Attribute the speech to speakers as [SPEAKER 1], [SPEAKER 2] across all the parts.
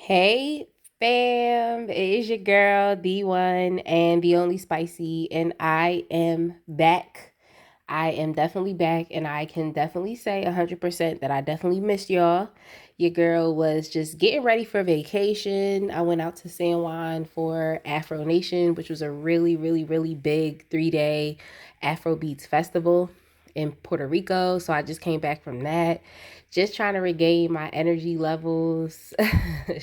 [SPEAKER 1] Hey fam, it is your girl, the one and the only Spicy, and I am back. I am definitely back, and I can definitely say 100% that I definitely missed y'all. Your girl was just getting ready for vacation. I went out to San Juan for Afro Nation, which was a really big 3-day Afro Beats festival in Puerto Rico. So I just came back from that, just trying to regain my energy levels,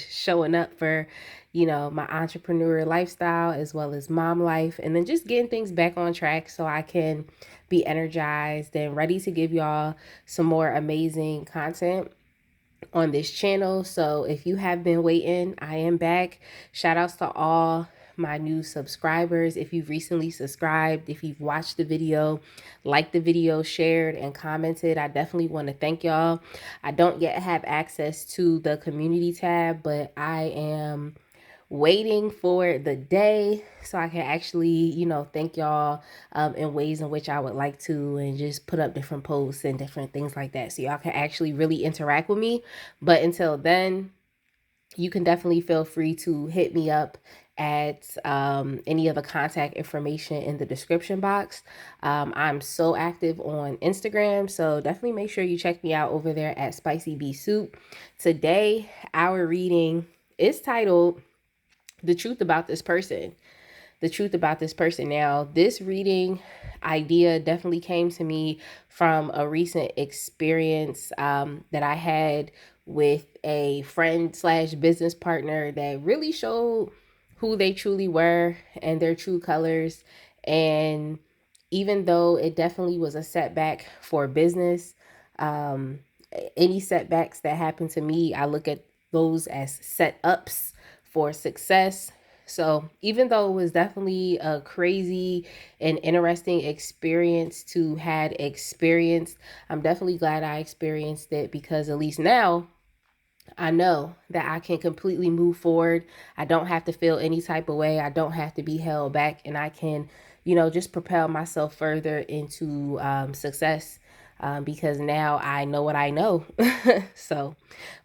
[SPEAKER 1] showing up for, my entrepreneur lifestyle as well as mom life, and then just getting things back on track so I can be energized and ready to give y'all some more amazing content on this channel. So if you have been waiting, I am back. Shout outs to all my new subscribers. If you've recently subscribed, if you've watched the video, liked the video, shared and commented, I definitely want to thank y'all. I don't yet have access to the community tab, but I am waiting for the day so I can actually, thank y'all in ways in which I would like to, and just put up different posts and different things like that so y'all can actually really interact with me. But until then, you can definitely feel free to hit me up at any of the contact information in the description box. I'm so active on Instagram, so definitely make sure you check me out over there at Spicy Bee Soup. Today, our reading is titled The Truth About This Person. The truth about this person. Now, this reading idea definitely came to me from a recent experience that I had with a friend slash business partner that really showed who they truly were and their true colors. And even though it definitely was a setback for business, um, any setbacks that happen to me, I look at those as setups for success. So even though it was definitely a crazy and interesting experience to had experienced, I'm definitely glad I experienced it, because at least now I know that I can completely move forward. I don't have to feel any type of way. I don't have to be held back, and I can, just propel myself further into success, because now I know what I know. So,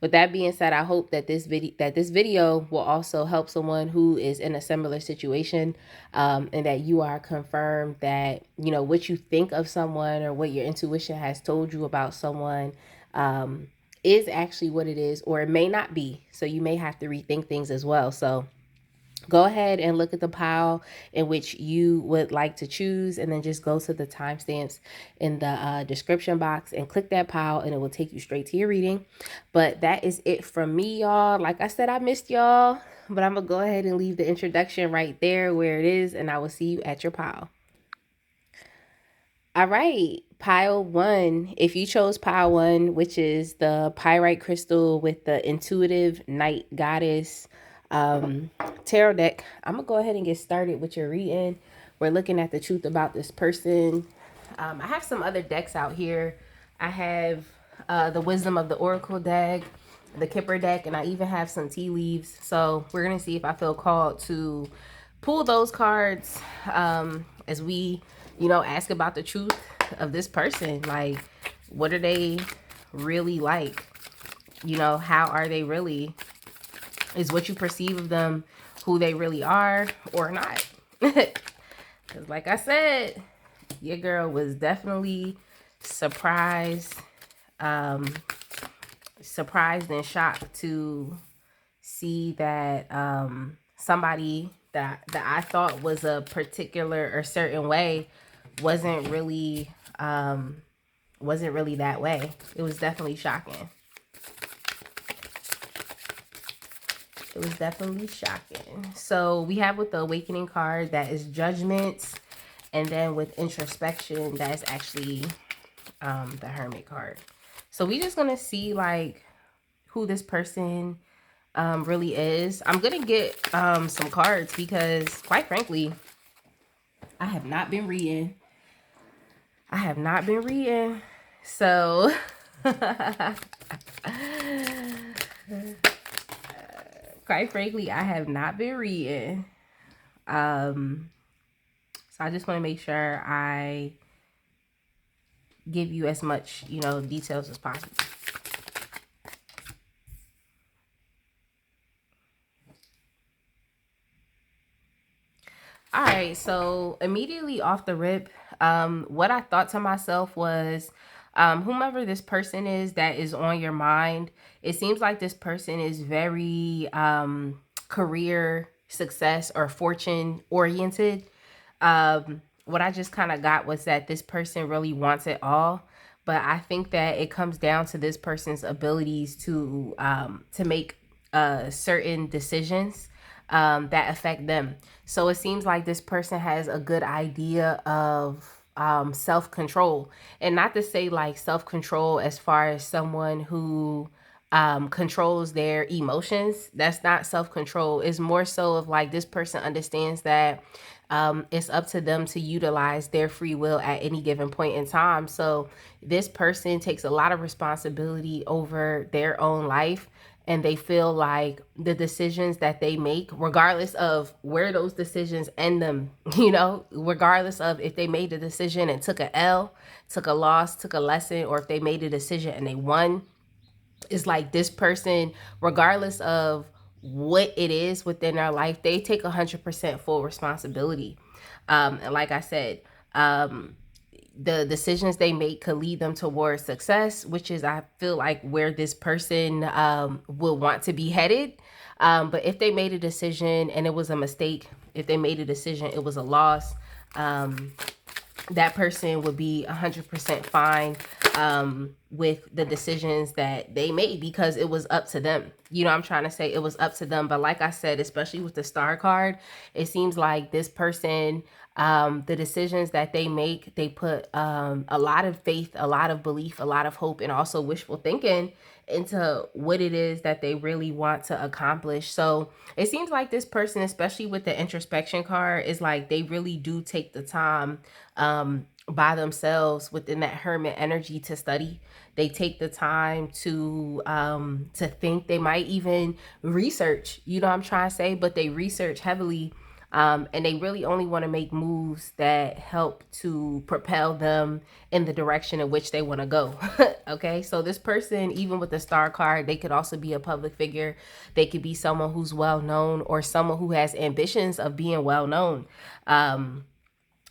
[SPEAKER 1] with that being said, I hope that this video will also help someone who is in a similar situation, and that you are confirmed that what you think of someone or what your intuition has told you about someone. Is actually what it is, or it may not be. So you may have to rethink things as well. So go ahead and look at the pile in which you would like to choose, and then just go to the timestamps in the description box and click that pile, and it will take you straight to your reading. But that is it from me, y'all. Like I said, I missed y'all, but I'm gonna go ahead and leave the introduction right there where it is, and I will see you at your pile. All right, pile one. If you chose pile one, which is the pyrite crystal with the intuitive night goddess tarot deck, I'm gonna go ahead and get started with your reading. We're looking at the truth about this person. I have some other decks out here. I have the wisdom of the oracle deck, the kipper deck, and I even have some tea leaves. So we're gonna see if I feel called to pull those cards as we ask about the truth of this person. Like, what are they really like? How are they really? Is what you perceive of them who they really are or not? Because like I said, your girl was definitely surprised, surprised and shocked to see that somebody that I thought was a particular or certain way wasn't really that way. It was definitely shocking. It was definitely shocking. So we have with the awakening card, that is judgment, and then with introspection, that is actually the hermit card. So we just gonna see like who this person really is. I'm gonna get some cards because, quite frankly, I have not been reading. So quite frankly, I have not been reading. So I just want to make sure I give you as much, details as possible. All right, so immediately off the rip, what I thought to myself was, whomever this person is that is on your mind, it seems like this person is very career success or fortune oriented. What I just kind of got was that this person really wants it all, but I think that it comes down to this person's abilities to make certain decisions that affect them. So it seems like this person has a good idea of self control, and not to say like self control as far as someone who controls their emotions. That's not self control. It's more so of like this person understands that it's up to them to utilize their free will at any given point in time. So this person takes a lot of responsibility over their own life, and they feel like the decisions that they make, regardless of where those decisions end them, regardless of if they made a decision and took a L, took a loss, took a lesson, or if they made a decision and they won, is like this person, regardless of what it is within their life, they take 100% full responsibility. And like I said, the decisions they make could lead them towards success, which is, I feel like, where this person will want to be headed. But if they made a decision and it was a mistake, if they made a decision, it was a loss, that person would be 100% fine with the decisions that they made, because it was up to them. I'm trying to say it was up to them. But like I said, especially with the star card, it seems like this person, the decisions that they make, they put a lot of faith, a lot of belief, a lot of hope, and also wishful thinking into what it is that they really want to accomplish. So it seems like this person, especially with the introspection card, is like they really do take the time by themselves within that hermit energy to study. They take the time to think. They might even research, I'm trying to say, but they research heavily, and they really only want to make moves that help to propel them in the direction in which they want to go. Okay, so this person, even with the star card, they could also be a public figure. They could be someone who's well known, or someone who has ambitions of being well known.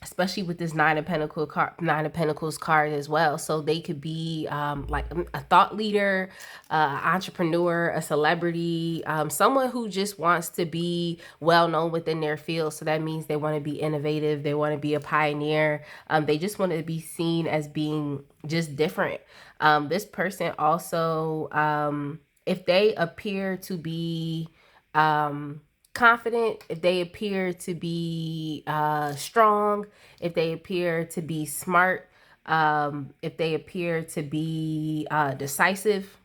[SPEAKER 1] Especially with this nine of pentacles card as well. So they could be like a thought leader, entrepreneur, a celebrity, someone who just wants to be well known within their field. So that means they want to be innovative, they want to be a pioneer, they just want to be seen as being just different. This person also, if they appear to be confident, if they appear to be strong, if they appear to be smart, if they appear to be decisive,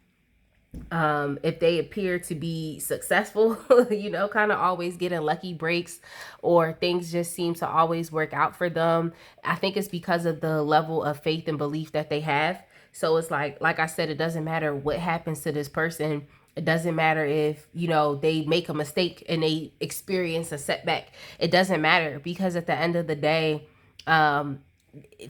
[SPEAKER 1] if they appear to be successful, kind of always getting lucky breaks, or things just seem to always work out for them, I think it's because of the level of faith and belief that they have. So it's like I said, it doesn't matter what happens to this person. It doesn't matter if, they make a mistake and they experience a setback. It doesn't matter, because at the end of the day,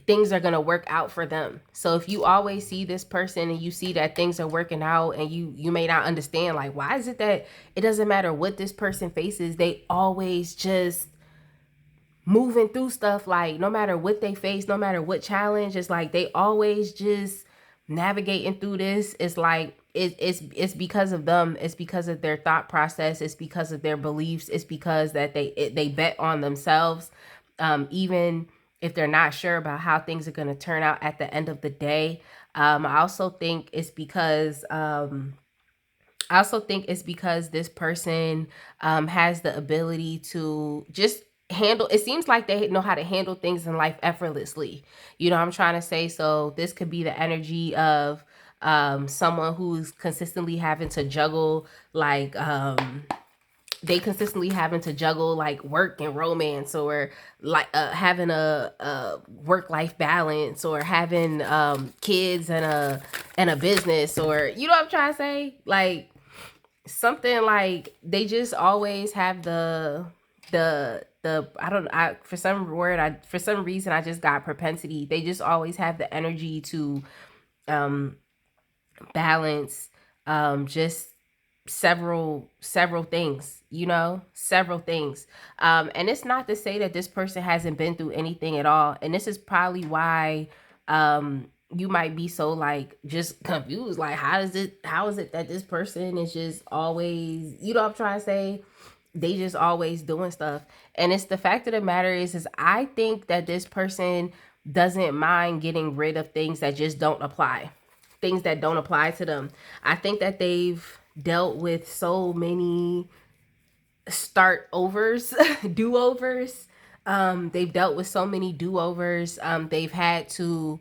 [SPEAKER 1] things are going to work out for them. So if you always see this person and you see that things are working out, and you may not understand, like, why is it that it doesn't matter what this person faces, they always just moving through stuff, like no matter what they face, no matter what challenge, it's like they always just navigating through this. It's like it's because of them. It's because of their thought process. It's because of their beliefs. It's because that they bet on themselves, even if they're not sure about how things are going to turn out at the end of the day. I also think it's because this person has the ability to just handle. It seems like they know how to handle things in life effortlessly. I'm trying to say. So this could be the energy of someone who's consistently having to juggle, like they consistently having to juggle like work and romance, or like having a work life balance, or having kids and a business, or what I'm trying to say, like something like they just always have the I don't I for some reason I just got propensity. They just always have the energy to balance just several things, several things. And it's not to say that this person hasn't been through anything at all, and this is probably why you might be so like just confused, like how is it that this person is just always, what I'm trying to say, they just always doing stuff. And it's the fact of the matter is I think that this person doesn't mind getting rid of things that just don't apply, things that don't apply to them. I think that they've dealt with so many start overs, do overs. They've dealt with so many do overs. They've had to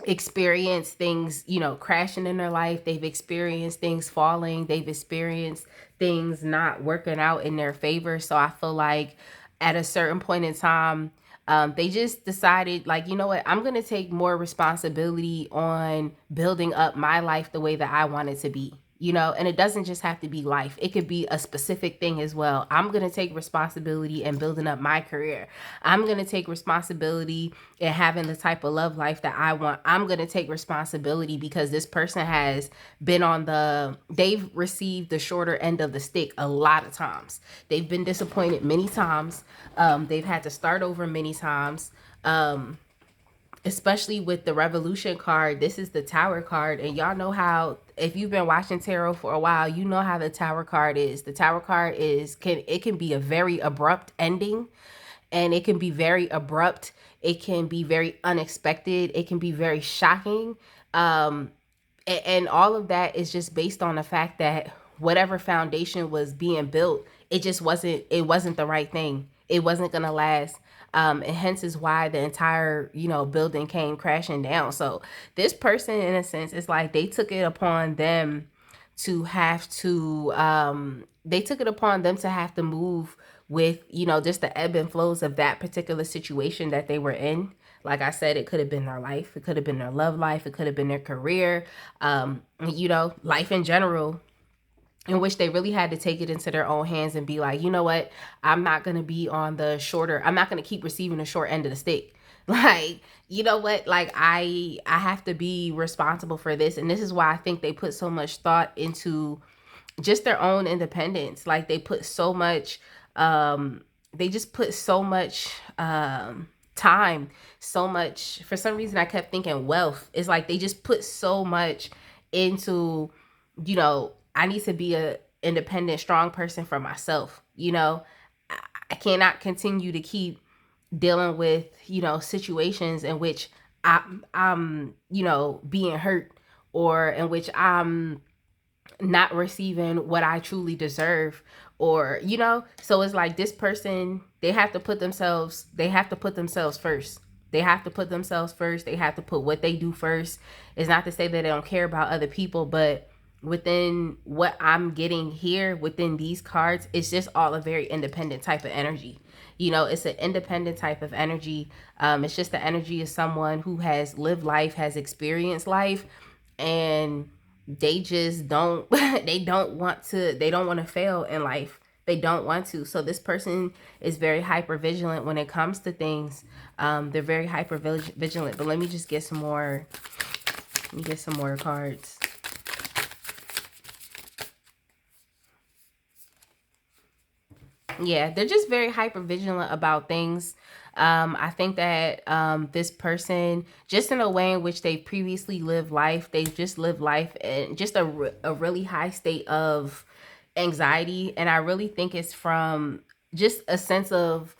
[SPEAKER 1] experience things, crashing in their life. They've experienced things falling. They've experienced things not working out in their favor. So I feel like at a certain point in time, they just decided, like, you know what, I'm going to take more responsibility on building up my life the way that I want it to be. And it doesn't just have to be life. It could be a specific thing as well. I'm going to take responsibility in building up my career. I'm going to take responsibility in having the type of love life that I want. I'm going to take responsibility because this person has been they've received the shorter end of the stick a lot of times. They've been disappointed many times. They've had to start over many times. Especially with the Revolution card, this is the Tower card. And y'all know how, if you've been watching tarot for a while, you know how the Tower card is. The Tower card can be a very abrupt ending, and it can be very abrupt. It can be very unexpected. It can be very shocking. And all of that is just based on the fact that whatever foundation was being built, it wasn't the right thing. It wasn't going to last. And hence is why the entire, building came crashing down. So this person, in a sense, it's like they took it upon them to have to, move with, just the ebb and flows of that particular situation that they were in. Like I said, it could have been their life. It could have been their love life. It could have been their career, life in general, in which they really had to take it into their own hands and be like, you know what, I'm not going to keep receiving the short end of the stick. Like, you know what, like I have to be responsible for this. And this is why I think they put so much thought into just their own independence. Like they put so much, they just put so much, time, so much, for some reason I kept thinking wealth. It's like they just put so much into, I need to be a independent, strong person for myself. I cannot continue to keep dealing with, situations in which I'm being hurt, or in which I'm not receiving what I truly deserve, or so it's like this person, they have to put themselves first. They have to put themselves first. They have to put what they do first. It's not to say that they don't care about other people, but within what I'm getting here within these cards, it's just all a very independent type of energy. It's an independent type of energy. It's just the energy of someone who has lived life, has experienced life, and they just don't they don't want to fail in life. They don't want to. So this person is very hyper vigilant when it comes to things. They're very hyper vigilant. But let me just get some more. Let me get some more cards. Yeah, they're just very hyper vigilant about things. I think that this person, just in a way in which they previously lived life, they've just lived life in just a really high state of anxiety. And I really think it's from just a sense of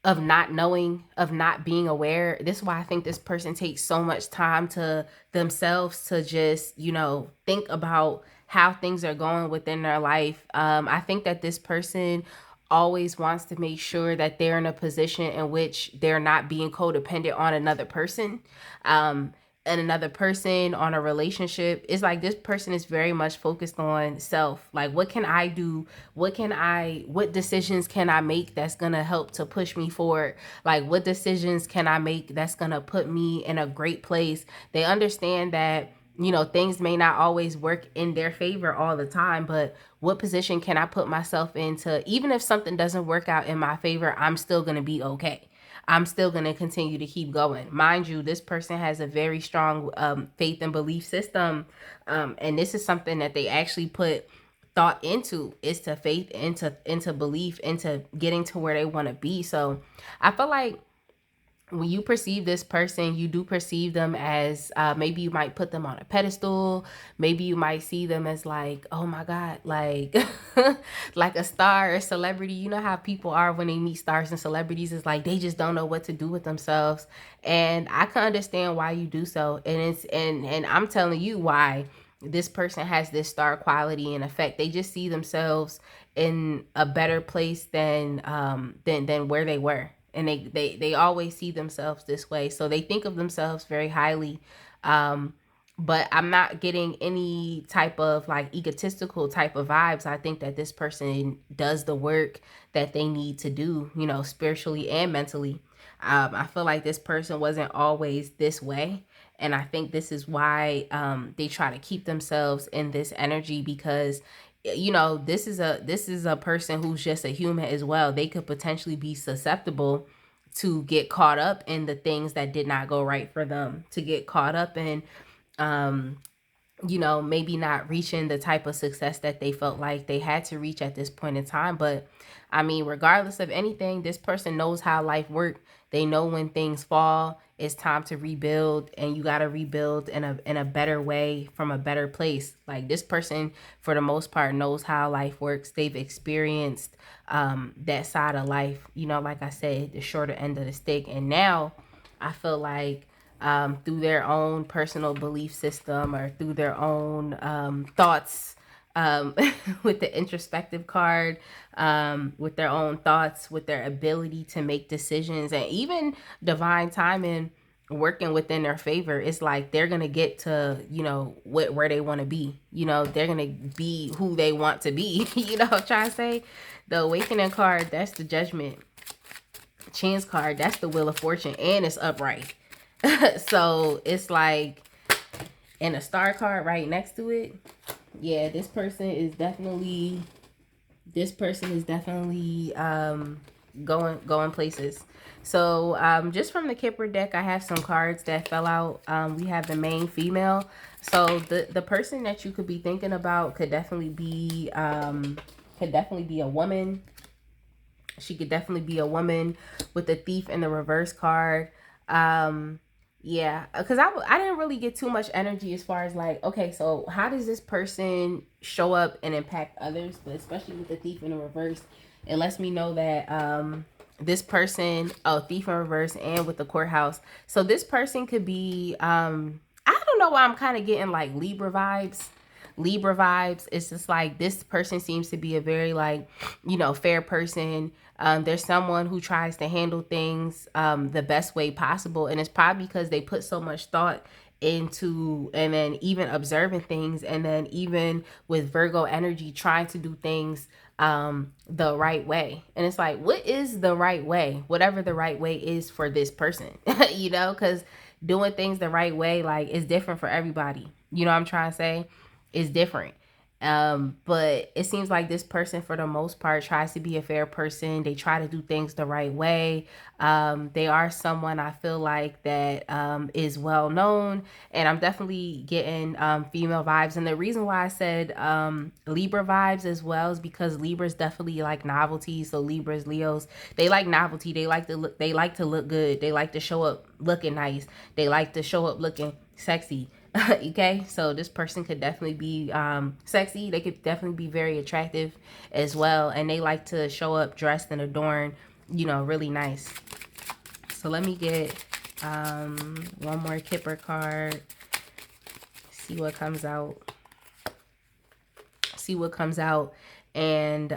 [SPEAKER 1] not knowing, of not being aware. This is why I think this person takes so much time to themselves to just, think about how things are going within their life. I think that this person always wants to make sure that they're in a position in which they're not being codependent on another person. And another person, on a relationship. It's like this person is very much focused on self. Like, what can I do? What decisions can I make that's going to help to push me forward? Like, what decisions can I make that's going to put me in a great place? They understand that, things may not always work in their favor all the time, but what position can I put myself into? Even if something doesn't work out in my favor, I'm still going to be okay. I'm still going to continue to keep going. Mind you, this person has a very strong faith and belief system. And this is something that they actually put thought into, is to faith, into belief, into getting to where they want to be. So I feel like when you perceive this person, you do perceive them as, maybe you might put them on a pedestal. Maybe you might see them as like, oh my God, like, like a star or celebrity. You know how people are when they meet stars and celebrities. It's like they just don't know what to do with themselves. And I can understand why you do so. And and I'm telling you why this person has this star quality and effect. They just see themselves in a better place than where they were, and they always see themselves this way, so they think of themselves very highly. But I'm not getting any type of like egotistical type of vibes. I think that this person does the work that they need to do, you know, spiritually and mentally. I feel like this person wasn't always this way, and I think this is why they try to keep themselves in this energy, because you know, this is a person who's just a human as well. They could potentially be susceptible to get caught up in the things that did not go right for them, to get caught up in um you know, maybe not reaching the type of success that they felt like they had to reach at this point in time. But I mean, regardless of anything, this person knows how life works. They know when things fall, it's time to rebuild, and you got to rebuild in a better way, from a better place. Like this person, for the most part, knows how life works. They've experienced that side of life, you know, like I said, the shorter end of the stick. And now I feel like through their own personal belief system, or through their own thoughts, um, with the introspective card, with their own thoughts, with their ability to make decisions, and even divine timing working within their favor. It's like they're gonna get to, you know, where they want to be. You know, they're gonna be who they want to be. You know what I'm trying to say? The awakening card, that's the judgment. Chance card, that's the wheel of fortune, and it's upright. So it's like, and a star card right next to it. Yeah, this person is definitely going places. So just from the Kipper deck, I have some cards that fell out. We have the main female. So the person that you could be thinking about could definitely be a woman. She could definitely be a woman with the thief in the reverse card. Yeah, because I didn't really get too much energy as far as like, okay, so how does this person show up and impact others? But especially with the thief in the reverse, it lets me know that this person, oh, thief in reverse, and with the courthouse. So this person could be, I don't know why I'm kind of getting like Libra vibes. Libra vibes. It's just like this person seems to be a very like, you know, fair person. There's someone who tries to handle things the best way possible, and it's probably because they put so much thought into, and then even observing things, and then even with Virgo energy, trying to do things the right way. And it's like, what is the right way? Whatever the right way is for this person, you know, because doing things the right way, like, is different for everybody. You know what I'm trying to say? Is different. But it seems like this person, for the most part, tries to be a fair person. They try to do things the right way. They are someone I feel like that is well known, and I'm definitely getting female vibes. And the reason why I said Libra vibes as well is because Libras definitely like novelty. So Libras, Leos, they like novelty. They like to look. They like to look good. They like to show up looking nice. They like to show up looking sexy. Okay, so this person could definitely be sexy. They could definitely be very attractive as well, and they like to show up dressed and adorned, you know, really nice. So let me get one more Kipper card, see what comes out, and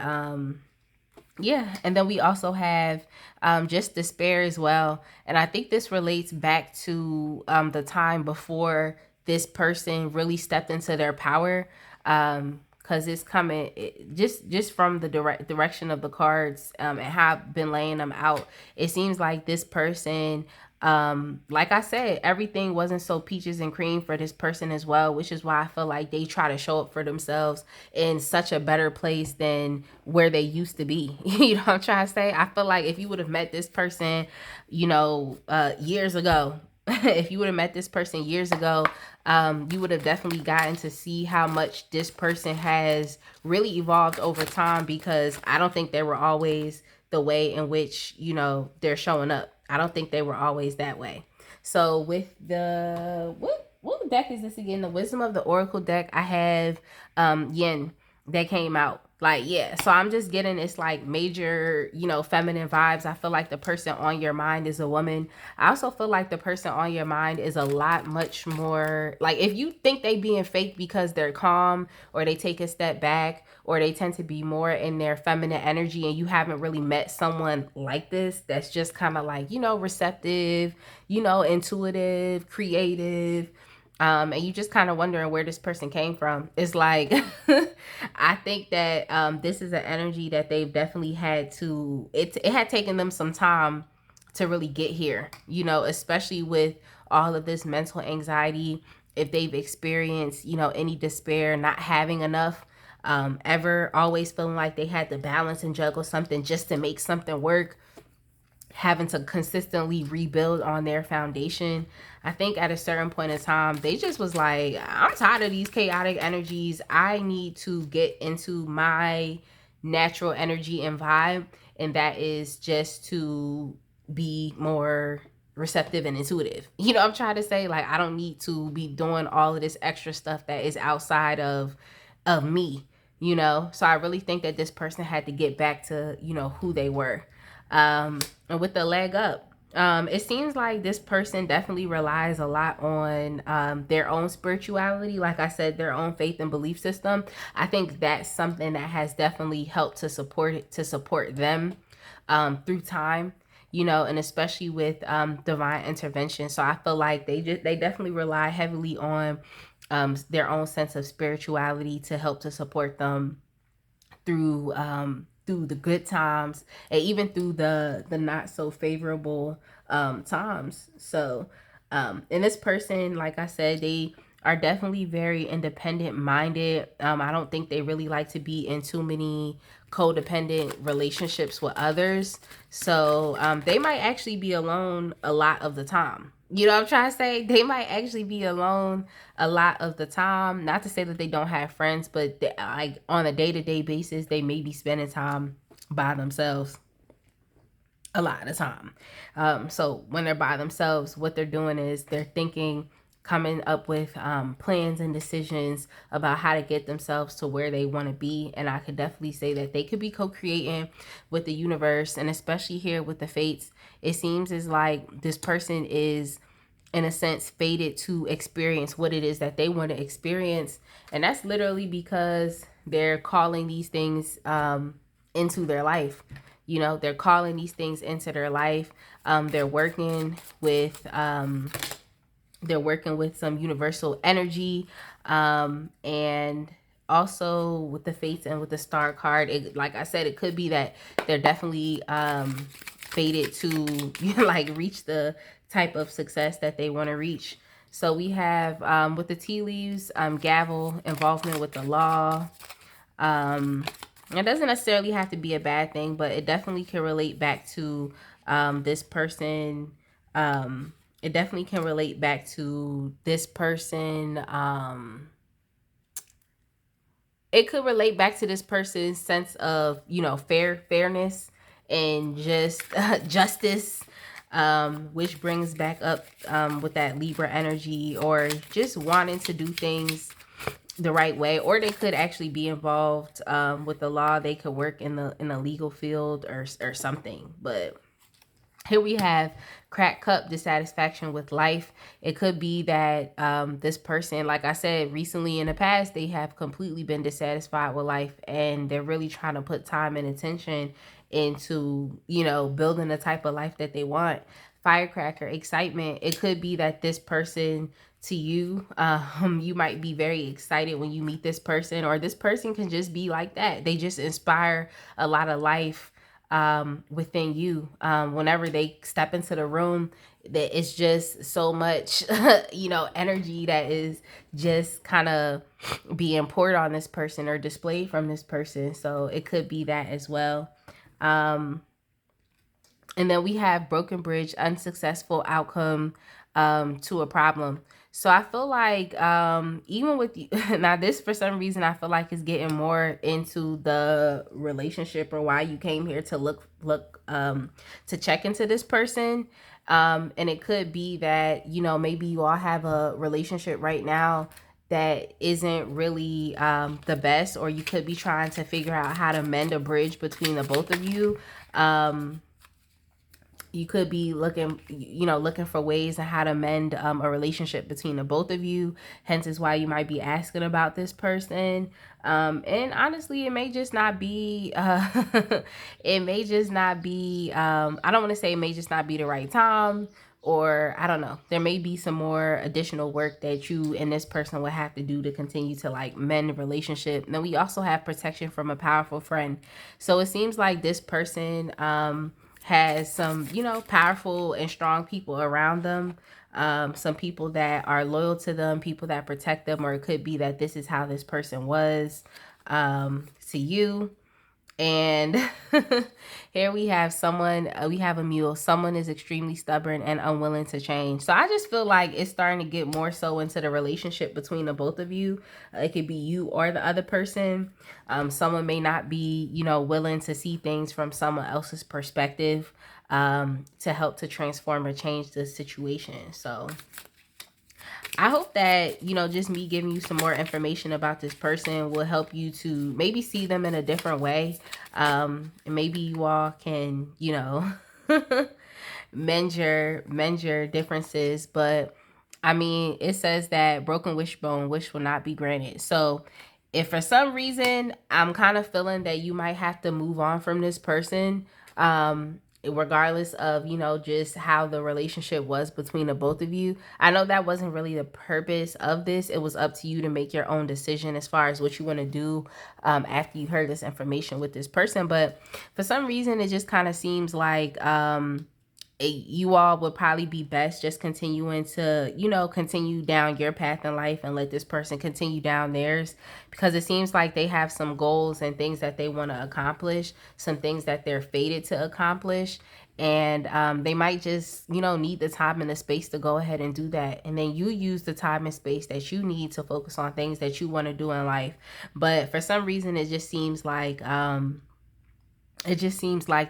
[SPEAKER 1] yeah, and then we also have just despair as well. And I think this relates back to the time before this person really stepped into their power, because it's coming just from the direction of the cards, and how I've been laying them out. It seems like this person, like I said, everything wasn't so peaches and cream for this person as well, which is why I feel like they try to show up for themselves in such a better place than where they used to be. You know what I'm trying to say? I feel like if you would have met this person, you know, years ago, if you would have met this person years ago, you would have definitely gotten to see how much this person has really evolved over time, because I don't think they were always the way in which, you know, they're showing up. I don't think they were always that way. So with the, what deck is this again? The Wisdom of the Oracle deck, I have Yin that came out. Like, yeah, so I'm just getting this like major, you know, feminine vibes. I feel like the person on your mind is a woman. I also feel like the person on your mind is a lot much more, like, if you think they being fake because they're calm, or they take a step back, or they tend to be more in their feminine energy, and you haven't really met someone like this that's just kind of like, you know, receptive, you know, intuitive, creative, and you just kind of wondering where this person came from. It's like, I think that this is an energy that they've definitely had to, it had taken them some time to really get here, you know, especially with all of this mental anxiety. If they've experienced, you know, any despair, not having enough, ever always feeling like they had to balance and juggle something just to make something work, having to consistently rebuild on their foundation. I think at a certain point in time, they just was like, I'm tired of these chaotic energies. I need to get into my natural energy and vibe. And that is just to be more receptive and intuitive. You know, I'm trying to say, like, I don't need to be doing all of this extra stuff that is outside of me, you know? So I really think that this person had to get back to, you know, who they were. And with the leg up, it seems like this person definitely relies a lot on their own spirituality. Like I said, their own faith and belief system. I think that's something that has definitely helped to support them through time, you know, and especially with divine intervention. So I feel like they definitely rely heavily on their own sense of spirituality to help to support them through the good times, and even through the not so favorable times. So and this person, like I said, they are definitely very independent minded. I don't think they really like to be in too many codependent relationships with others. So they might actually be alone a lot of the time. You know what I'm trying to say? They might actually be alone a lot of the time. Not to say that they don't have friends, but they, like on a day-to-day basis, they may be spending time by themselves a lot of the time. So when they're by themselves, what they're doing is they're thinking, coming up with plans and decisions about how to get themselves to where they want to be. And I could definitely say that they could be co-creating with the universe, and especially here with the fates. It seems as like this person is, in a sense, fated to experience what it is that they want to experience. And that's literally because they're calling these things into their life. You know, they're calling these things into their life. They're working with some universal energy, and also with the fates and with the star card. It, like I said, it could be that they're definitely fated to like reach the type of success that they want to reach. So we have with the tea leaves, gavel, involvement with the law. It doesn't necessarily have to be a bad thing, but it definitely can relate back to this person. It definitely can relate back to this person. It could relate back to this person's sense of, you know, fairness and just justice, which brings back up with that Libra energy, or just wanting to do things the right way. Or they could actually be involved with the law. They could work in the legal field or something. But here we have crack cup, dissatisfaction with life. It could be that this person, like I said, recently in the past, they have completely been dissatisfied with life, and they're really trying to put time and attention into, you know, building the type of life that they want. Firecracker, excitement. It could be that this person, to you, you might be very excited when you meet this person, or this person can just be like that. They just inspire a lot of life within you. Whenever they step into the room, that it's just so much you know, energy that is just kind of being poured on this person or displayed from this person. So it could be that as well. And then we have broken bridge, unsuccessful outcome, to a problem. So I feel like even with you, now this for some reason I feel like is getting more into the relationship or why you came here to look to check into this person. And it could be that, you know, maybe you all have a relationship right now that isn't really the best, or you could be trying to figure out how to mend a bridge between the both of you. You could be looking, you know, looking for ways on how to mend a relationship between the both of you. Hence is why you might be asking about this person. And honestly, it may just not be, it may just not be, I don't want to say it may just not be the right time, or I don't know. There may be some more additional work that you and this person would have to do to continue to like mend the relationship. And then we also have protection from a powerful friend. So it seems like this person, has some, you know, powerful and strong people around them. Some people that are loyal to them, people that protect them, or it could be that this is how this person was to you. And here we have someone, we have a mule. Someone is extremely stubborn and unwilling to change. So I just feel like it's starting to get more so into the relationship between the both of you. It could be you or the other person. Someone may not be, you know, willing to see things from someone else's perspective to help to transform or change the situation. So I hope that, you know, just me giving you some more information about this person will help you to maybe see them in a different way. And maybe you all can, you know, mend your differences. But I mean, it says that broken wishbone, wish will not be granted. So if for some reason I'm kind of feeling that you might have to move on from this person, regardless of, you know, just how the relationship was between the both of you. I know that wasn't really the purpose of this. It was up to you to make your own decision as far as what you want to do after you heard this information with this person. But for some reason, it just kind of seems like you all would probably be best just continuing to, you know, continue down your path in life and let this person continue down theirs, because it seems like they have some goals and things that they want to accomplish, some things that they're fated to accomplish. And they might just, you know, need the time and the space to go ahead and do that. And then you use the time and space that you need to focus on things that you want to do in life. But for some reason, it just seems like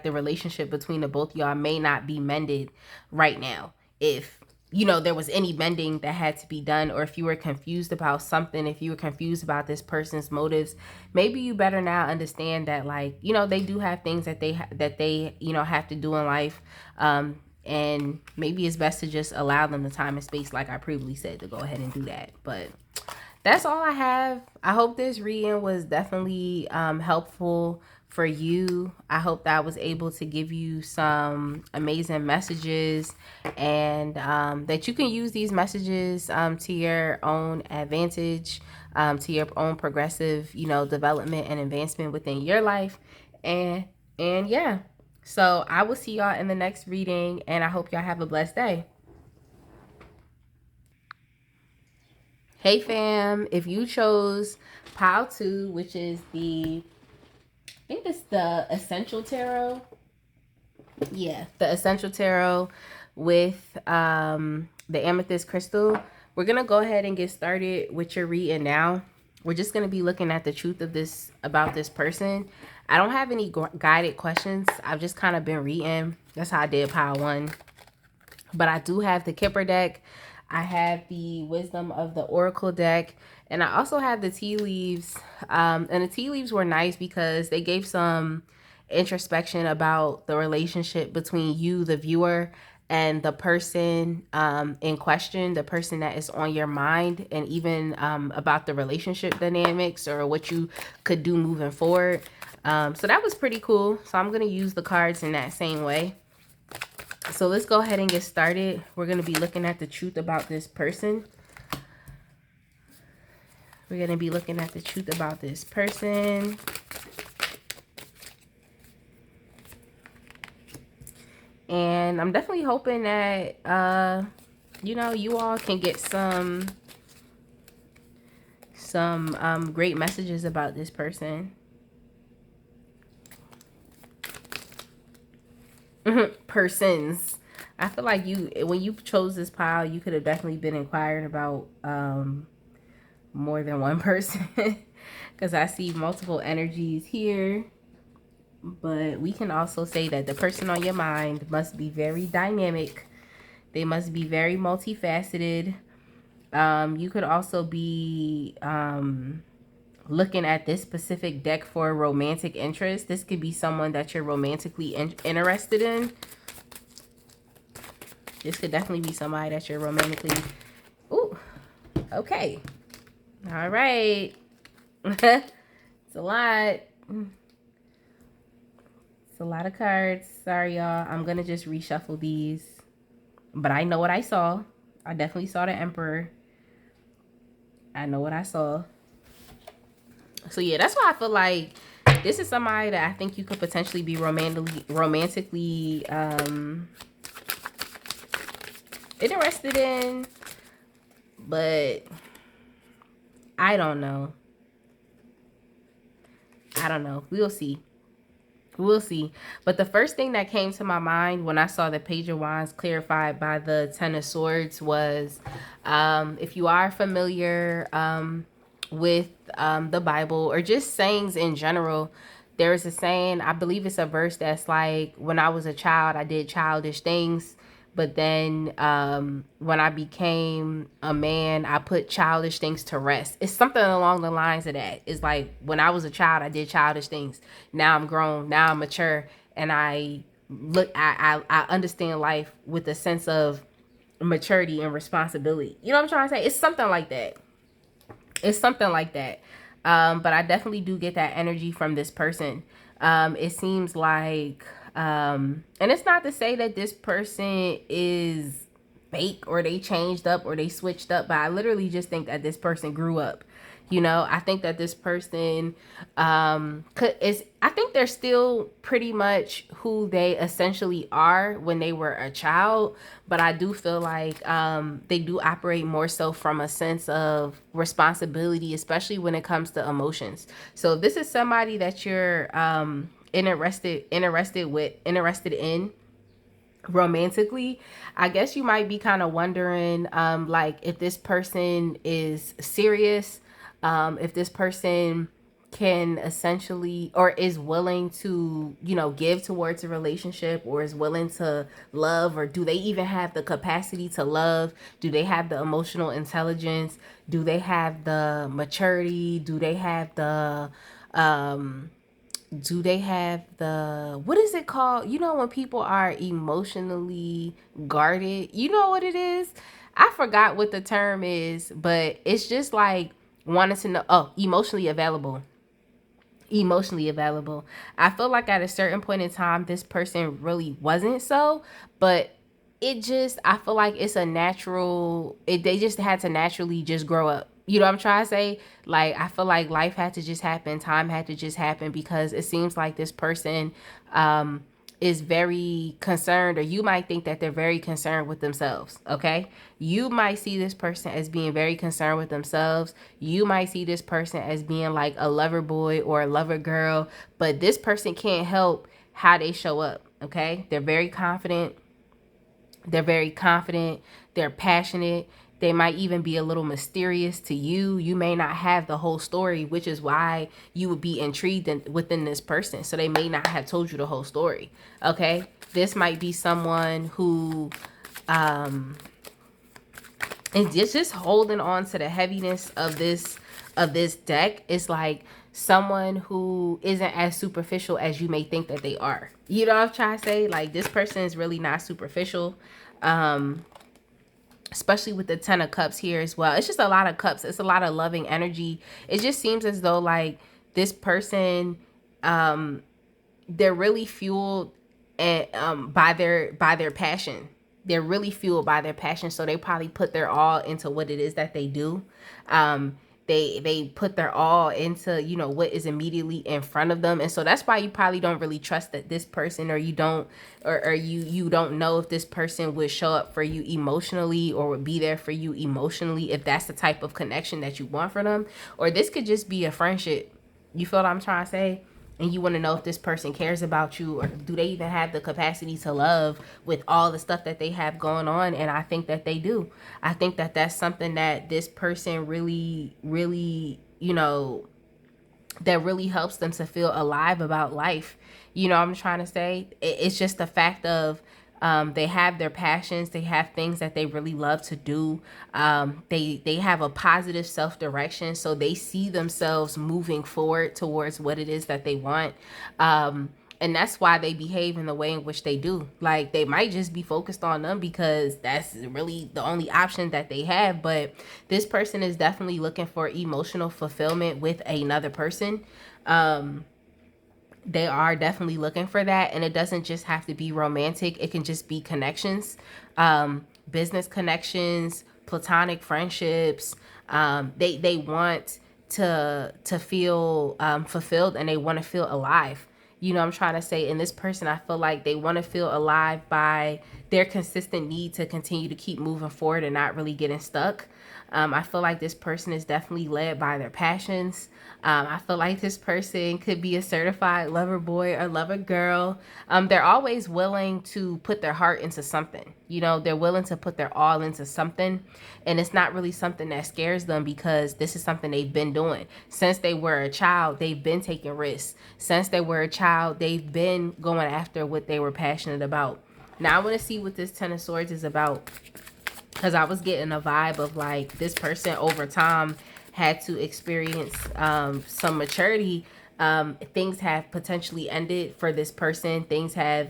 [SPEAKER 1] the relationship between the both of y'all may not be mended right now. If, you know, there was any mending that had to be done, or if you were confused about something, if you were confused about this person's motives, maybe you better now understand that, like, you know, they do have things that they you know, have to do in life. And maybe it's best to just allow them the time and space, like I previously said, to go ahead and do that. But that's all I have. I hope this reading was definitely helpful for you. I hope that I was able to give you some amazing messages, and that you can use these messages to your own advantage, to your own progressive, you know, development and advancement within your life. And yeah. So I will see y'all in the next reading, and I hope y'all have a blessed day. Hey fam, if you chose pile 2, which is I think it's the Essential Tarot. Yeah, the Essential Tarot with the Amethyst Crystal. We're going to go ahead and get started with your reading now. We're just going to be looking at the truth of this, about this person. I don't have any guided questions. I've just kind of been reading. That's how I did pile 1. But I do have the Kipper deck. I have the Wisdom of the Oracle deck. And I also have the tea leaves. And the tea leaves were nice because they gave some introspection about the relationship between you, the viewer, and the person in question, the person that is on your mind, and even about the relationship dynamics or what you could do moving forward. So that was pretty cool. So I'm going to use the cards in that same way. So let's go ahead and get started. We're going to be looking at the truth about this person. We're going to be looking at the truth about this person. And I'm definitely hoping that, you know, you all can get some great messages about this person. Persons. I feel like when you chose this pile, you could have definitely been inquiring about more than one person because I see multiple energies here. But we can also say that the person on your mind must be very dynamic. They must be very multifaceted. You could also be looking at this specific deck for romantic interest. This could be someone that you're romantically interested in. This could definitely be somebody that you're romantically... Ooh, okay. All right. It's a lot. It's a lot of cards. Sorry, y'all. I'm going to just reshuffle these. But I know what I saw. I definitely saw the Emperor. I know what I saw. So, yeah, that's why I feel like this is somebody that I think you could potentially be romantically interested in. But I don't know. We'll see. We'll see. But the first thing that came to my mind when I saw the Page of Wands clarified by the Ten of Swords was, if you are familiar with the Bible or just sayings in general, there's a saying, I believe it's a verse that's like, when I was a child, I did childish things. But then when I became a man, I put childish things to rest. It's something along the lines of that. It's like, when I was a child, I did childish things. Now I'm grown. Now I'm mature. And I understand life with a sense of maturity and responsibility. You know what I'm trying to say? It's something like that. It's something like that. But I definitely do get that energy from this person. It seems like, and it's not to say that this person is fake or they changed up or they switched up, but I literally just think that this person grew up. You know, I think that this person I think they're still pretty much who they essentially are when they were a child, but I do feel like they do operate more so from a sense of responsibility, especially when it comes to emotions. So if this is somebody that you're interested in romantically, I guess you might be kind of wondering like if this person is serious, if this person can essentially or is willing to, you know, give towards a relationship or is willing to love, or do they even have the capacity to love? Do they have the emotional intelligence? Do they have the maturity? Do they have the what is it called? You know, when people are emotionally guarded, you know what it is? I forgot what the term is, but it's just like wanting to know. Oh, emotionally available. I feel like at a certain point in time, this person really wasn't so, but I feel like it's a natural, they just had to naturally just grow up. You know what I'm trying to say? Like, I feel like life had to just happen. Time had to just happen because it seems like this person is very concerned, or you might think that they're very concerned with themselves. Okay. You might see this person as being very concerned with themselves. You might see this person as being like a lover boy or a lover girl, but this person can't help how they show up. Okay. They're very confident. They're passionate. They might even be a little mysterious to you. You may not have the whole story, which is why you would be intrigued within this person. So they may not have told you the whole story. Okay. This might be someone who is just holding on to the heaviness of this deck. It's like someone who isn't as superficial as you may think that they are. You know what I'm trying to say? Like, this person is really not superficial. Especially with the Ten of Cups here as well. It's just a lot of cups. It's a lot of loving energy. It just seems as though like this person, they're really fueled by their passion. They're really fueled by their passion. So they probably put their all into what it is that they do. They put their all into, you know, what is immediately in front of them. And so that's why you probably don't really trust that this person, or you don't know if this person would show up for you emotionally or would be there for you emotionally, if that's the type of connection that you want for them. Or this could just be a friendship. You feel what I'm trying to say? and you want to know if this person cares about you, or do they even have the capacity to love with all the stuff that they have going on. And I think that they do. I think that that's something that this person really, really, that really helps them to feel alive about life. I'm trying to say? It's just the fact of they have their passions, they have things that they really love to do. They have a positive self direction, so they see themselves moving forward towards what it is that they want. And that's why they behave in the way in which they do. Like, they might just be focused on them because that's really the only option that they have. But this person is definitely looking for emotional fulfillment with another person. They are definitely looking for that, and it doesn't just have to be romantic. It can just be connections, business connections, platonic friendships. They want to feel fulfilled, and they want to feel alive. I'm trying to say, in this person, I feel like they want to feel alive by their consistent need to continue to keep moving forward and not really getting stuck. I feel like this person is definitely led by their passions. I feel like this person could be a certified lover boy or lover girl. They're always willing to put their heart into something. They're willing to put their all into something. And it's not really something that scares them, because this is something they've been doing. Since they were a child, they've been taking risks. Since they were a child, they've been going after what they were passionate about. Now, I want to see what this Ten of Swords is about, because I was getting a vibe of like this person over time had to experience some maturity. Things have potentially ended for this person. Things have,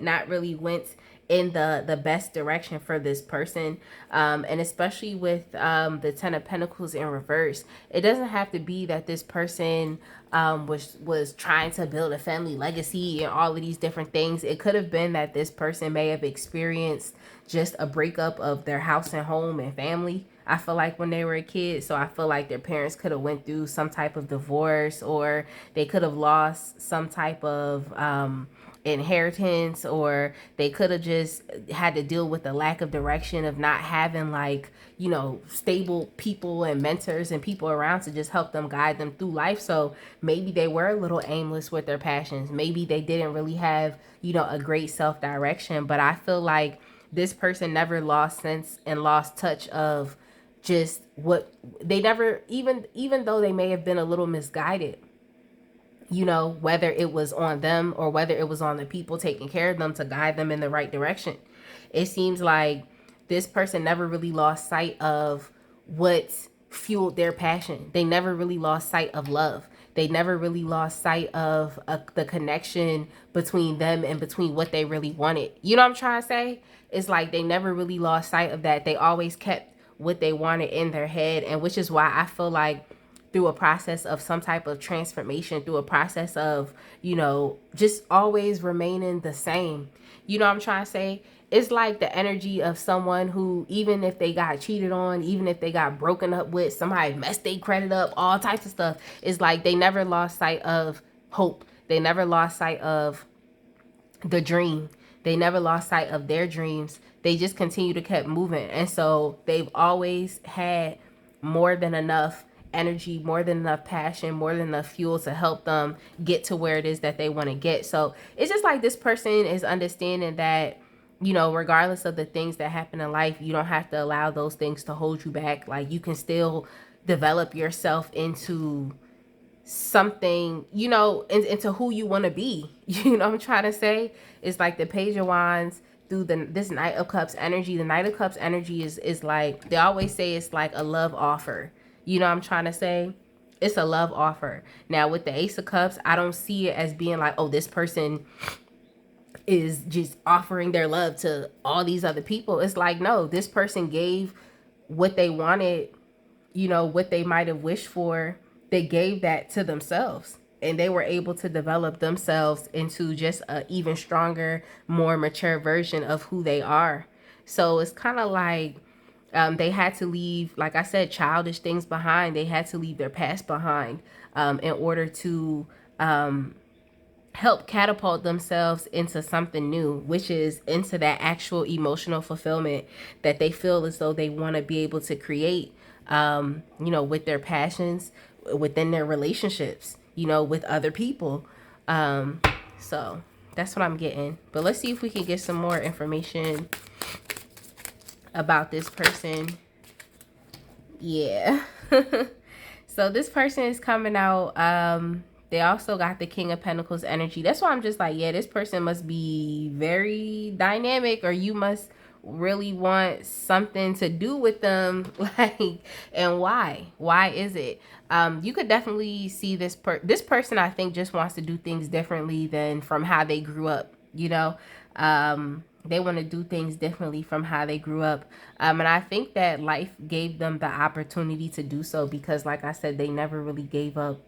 [SPEAKER 1] not really went in the best direction for this person. And especially with the Ten of Pentacles in reverse, it doesn't have to be that this person was trying to build a family legacy and all of these different things. It could have been that this person may have experienced just a breakup of their house and home and family. I feel like when they were a kid, so I feel like their parents could have went through some type of divorce, or they could have lost some type of inheritance, or they could have just had to deal with the lack of direction of not having like stable people and mentors and people around to just help them guide them through life. So maybe they were a little aimless with their passions. Maybe they didn't really have a great self-direction. But I feel like this person never lost sense and lost touch of just what they never, even though they may have been a little misguided, whether it was on them or whether it was on the people taking care of them to guide them in the right direction. It seems like this person never really lost sight of what fueled their passion. They never really lost sight of love. They never really lost sight of the connection between them and between what they really wanted. You know what I'm trying to say? It's like they never really lost sight of that. They always kept what they wanted in their head, and which is why I feel like through a process of some type of transformation, through a process of, just always remaining the same. You know what I'm trying to say? It's like the energy of someone who, even if they got cheated on, even if they got broken up with, somebody messed their credit up, all types of stuff. It's like they never lost sight of hope. They never lost sight of the dream. They never lost sight of their dreams. They just continue to keep moving. And so they've always had more than enough energy, more than enough passion, more than enough fuel to help them get to where it is that they want to get. So it's just like this person is understanding that, regardless of the things that happen in life, you don't have to allow those things to hold you back. Like, you can still develop yourself into something, into who you want to be. You know what I'm trying to say? It's like the Page of Wands through this Knight of Cups energy. The Knight of Cups energy is like, they always say it's like a love offer. You know what I'm trying to say? It's a love offer. Now, with the Ace of Cups, I don't see it as being like, oh, this person is just offering their love to all these other people. It's like, no, this person gave what they wanted, what they might have wished for. They gave that to themselves, and they were able to develop themselves into just an even stronger, more mature version of who they are. So it's kind of like, they had to leave, like I said, childish things behind. They had to leave their past behind in order to help catapult themselves into something new, which is into that actual emotional fulfillment that they feel as though they want to be able to create, with their passions, within their relationships, you know, with other people. So that's what I'm getting. But let's see if we can get some more information about this person. Yeah. So this person is coming out. They also got the King of Pentacles energy. That's why I'm just like, yeah, this person must be very dynamic, or you must really want something to do with them. Like, and why is it? You could definitely see this person, I think, just wants to do things differently than from how they grew up, you know. They want to do things differently from how they grew up. And I think that life gave them the opportunity to do so because, like I said, they never really gave up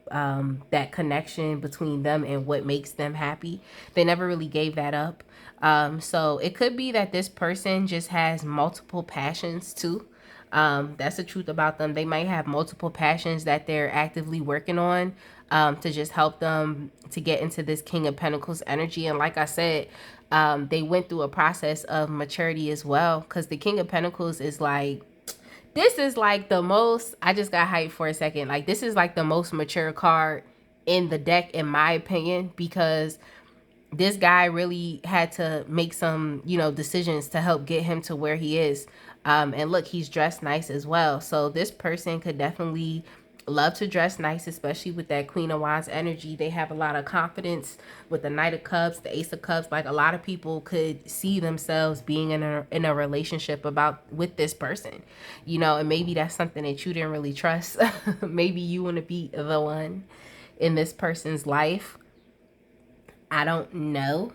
[SPEAKER 1] that connection between them and what makes them happy. They never really gave that up. So it could be that this person just has multiple passions too. That's the truth about them. They might have multiple passions that they're actively working on to just help them to get into this King of Pentacles energy. And like I said, they went through a process of maturity as well, because the King of Pentacles is like, this is like the most, I just got hyped for a second. Like, this is like the most mature card in the deck, in my opinion, because this guy really had to make some, you know, decisions to help get him to where he is. And look, he's dressed nice as well. So this person could definitely love to dress nice, especially with that Queen of Wands energy. They have a lot of confidence with the Knight of Cups, the Ace of Cups. Like, a lot of people could see themselves being in a relationship with this person, you know, and maybe that's something that you didn't really trust. Maybe you want to be the one in this person's life. I don't know.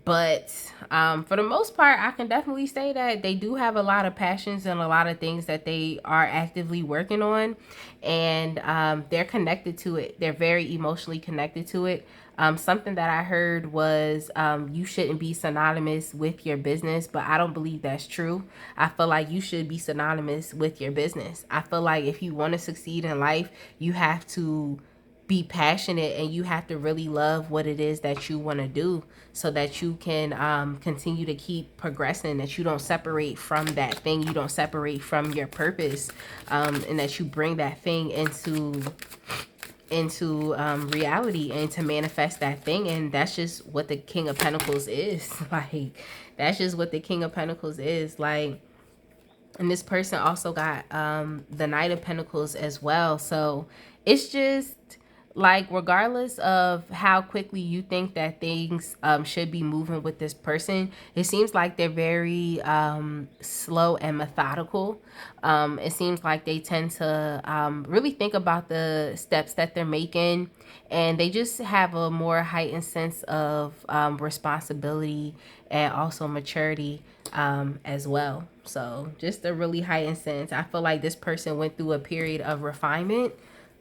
[SPEAKER 1] But for the most part, I can definitely say that they do have a lot of passions and a lot of things that they are actively working on. And they're connected to it. They're very emotionally connected to it. Something that I heard was you shouldn't be synonymous with your business, but I don't believe that's true. I feel like you should be synonymous with your business. I feel like if you want to succeed in life, you have to be passionate and you have to really love what it is that you want to do, so that you can continue to keep progressing, that you don't separate from that thing, you don't separate from your purpose, and that you bring that thing into reality and to manifest that thing. And that's just what the King of Pentacles is. Like, that's just what the King of Pentacles is. Like, and this person also got the Knight of Pentacles as well. So it's just like, regardless of how quickly you think that things should be moving with this person, it seems like they're very slow and methodical. It seems like they tend to really think about the steps that they're making, and they just have a more heightened sense of responsibility and also maturity as well. So just a really heightened sense. I feel like this person went through a period of refinement,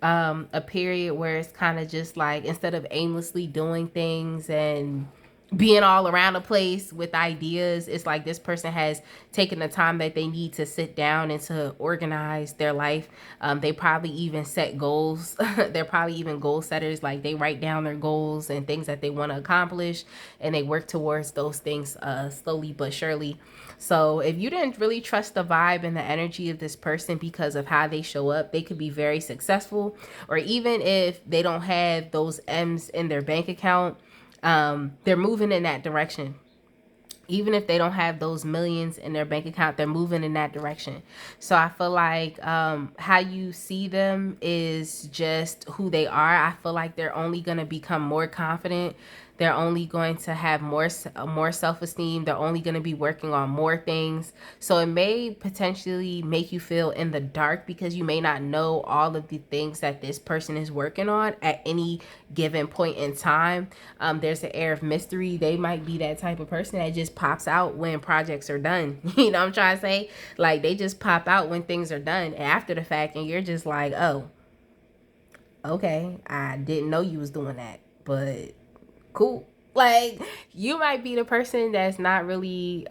[SPEAKER 1] a period where it's kind of just like, instead of aimlessly doing things and being all around the place with ideas, it's like this person has taken the time that they need to sit down and to organize their life. They probably even set goals. They're probably even goal setters. Like, they write down their goals and things that they want to accomplish, and they work towards those things slowly but surely. So if you didn't really trust the vibe and the energy of this person because of how they show up, they could be very successful. Or even if they don't have those M's in their bank account, they're moving in that direction. Even if they don't have those millions in their bank account, they're moving in that direction. So I feel like how you see them is just who they are. I feel like they're only going to become more confident. They're only going to have more self-esteem. They're only going to be working on more things. So it may potentially make you feel in the dark because you may not know all of the things that this person is working on at any given point in time. There's an air of mystery. They might be that type of person that just pops out when projects are done. You know what I'm trying to say? Like, they just pop out when things are done after the fact, and you're just like, oh, okay, I didn't know you was doing that, but cool. Like, you might be the person that's not really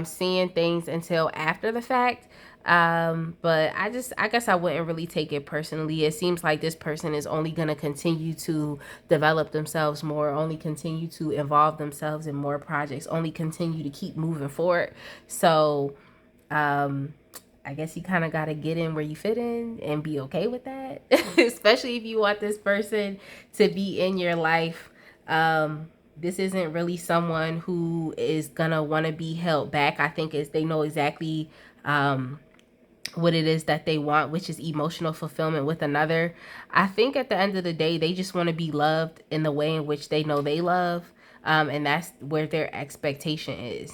[SPEAKER 1] seeing things until after the fact. But I guess I wouldn't really take it personally. It seems like this person is only going to continue to develop themselves more, only continue to involve themselves in more projects, only continue to keep moving forward. So I guess you kind of got to get in where you fit in and be okay with that. Especially if you want this person to be in your life. This isn't really someone who is gonna want to be held back. I think they know exactly what it is that they want, which is emotional fulfillment with another. I think at the end of the day, they just want to be loved in the way in which they know they love. And that's where their expectation is.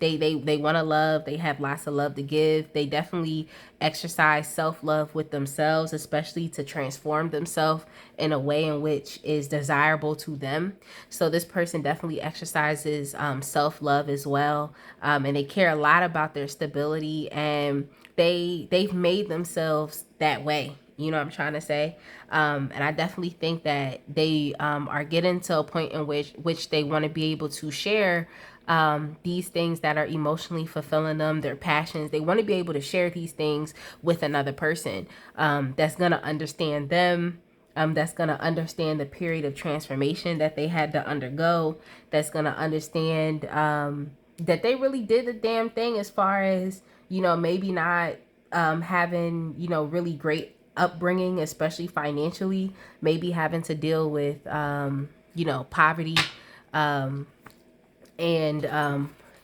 [SPEAKER 1] They want to love. They have lots of love to give. They definitely exercise self-love with themselves, especially to transform themselves in a way in which is desirable to them. So this person definitely exercises self-love as well. And they care a lot about their stability, and they've made themselves that way. You know what I'm trying to say? And I definitely think that they are getting to a point in which they want to be able to share these things that are emotionally fulfilling them, their passions. They want to be able to share these things with another person that's going to understand them, that's going to understand the period of transformation that they had to undergo, that's going to understand that they really did the damn thing as far as, you know, maybe not having, you know, really great upbringing, especially financially, maybe having to deal with, you know, poverty, and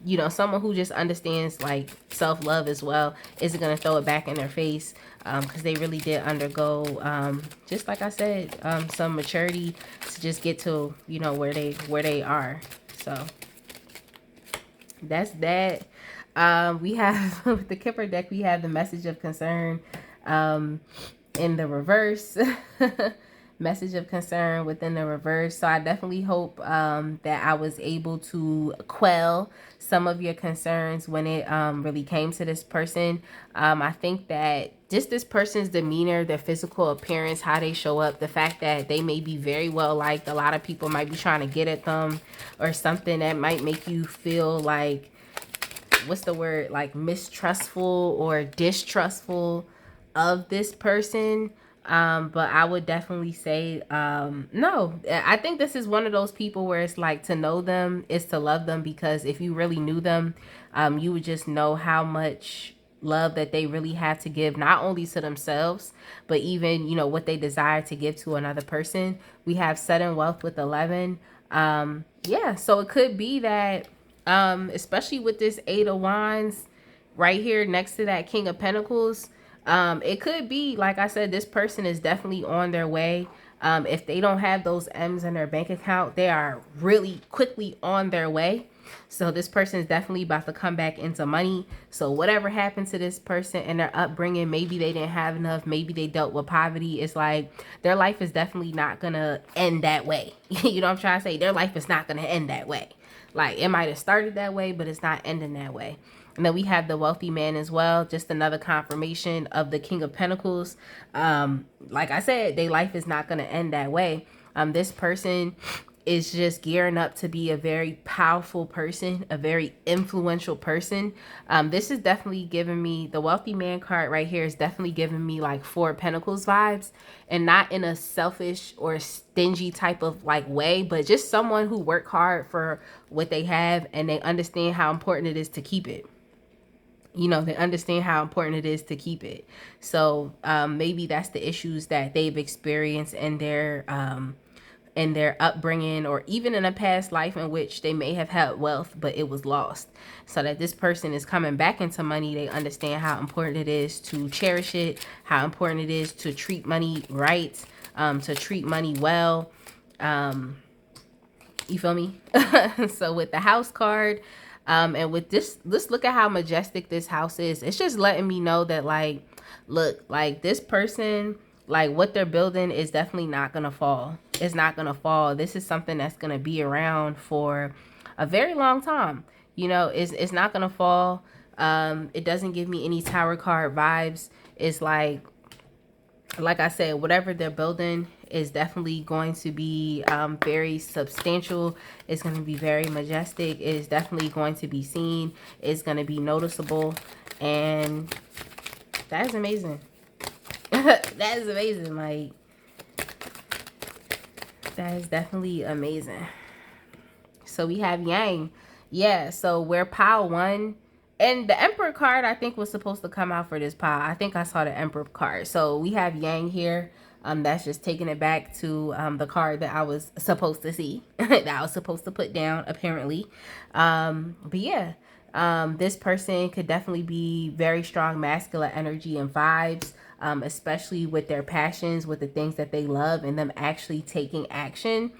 [SPEAKER 1] you know, someone who just understands like self-love as well isn't going to throw it back in their face, because they really did undergo, just like I said, some maturity to just get to, you know, where they are. So that's that. We have with the Kipper deck, we have the message of concern in the reverse. Message of concern within the reverse. So I definitely hope that I was able to quell some of your concerns when it really came to this person. I think that just this person's demeanor, their physical appearance, how they show up, the fact that they may be very well liked, a lot of people might be trying to get at them, or something that might make you feel like, what's the word, like mistrustful or distrustful of this person. But I would definitely say, no, I think this is one of those people where it's like, to know them is to love them, because if you really knew them, you would just know how much love that they really have to give, not only to themselves, but even, you know, what they desire to give to another person. We have sudden wealth with 11. Yeah, so it could be that, especially with this 8 of Wands right here next to that King of Pentacles, it could be, like I said, this person is definitely on their way. If they don't have those M's in their bank account, they are really quickly on their way. So this person is definitely about to come back into money. So whatever happened to this person and their upbringing, maybe they didn't have enough, maybe they dealt with poverty. It's like their life is definitely not going to end that way. You know what I'm trying to say? Their life is not going to end that way. Like, it might have started that way, but it's not ending that way. And then we have the wealthy man as well. Just another confirmation of the King of Pentacles. Like I said, their life is not going to end that way. This person is just gearing up to be a very powerful person, a very influential person. This is definitely giving me, the wealthy man card right here is definitely giving me like 4 Pentacles vibes, and not in a selfish or stingy type of like way, but just someone who worked hard for what they have, and they understand how important it is to keep it. You know, they understand how important it is to keep it. So maybe that's the issues that they've experienced in their upbringing, or even in a past life in which they may have had wealth, but it was lost. So that this person is coming back into money, they understand how important it is to cherish it, how important it is to treat money right, to treat money well. You feel me? So with the house card, and with this, let's look at how majestic this house is. It's just letting me know that, like, look, like this person, like what they're building is definitely not going to fall. It's not going to fall. This is something that's going to be around for a very long time. You know, it's not going to fall. It doesn't give me any tower card vibes. It's like I said, whatever they're building is definitely going to be very substantial. It's going to be very majestic. It is definitely going to be seen. It's going to be noticeable. And that is amazing. That is amazing. Like, that is definitely amazing. So we have Yang. Yeah, so where Pile 1 And the Emperor card, I think, was supposed to come out for this pile. I think I saw the Emperor card. So we have Yang here. That's just taking it back to the card that I was supposed to see, that I was supposed to put down, apparently. But yeah, this person could definitely be very strong masculine energy and vibes, especially with their passions, with the things that they love, and them actually taking action.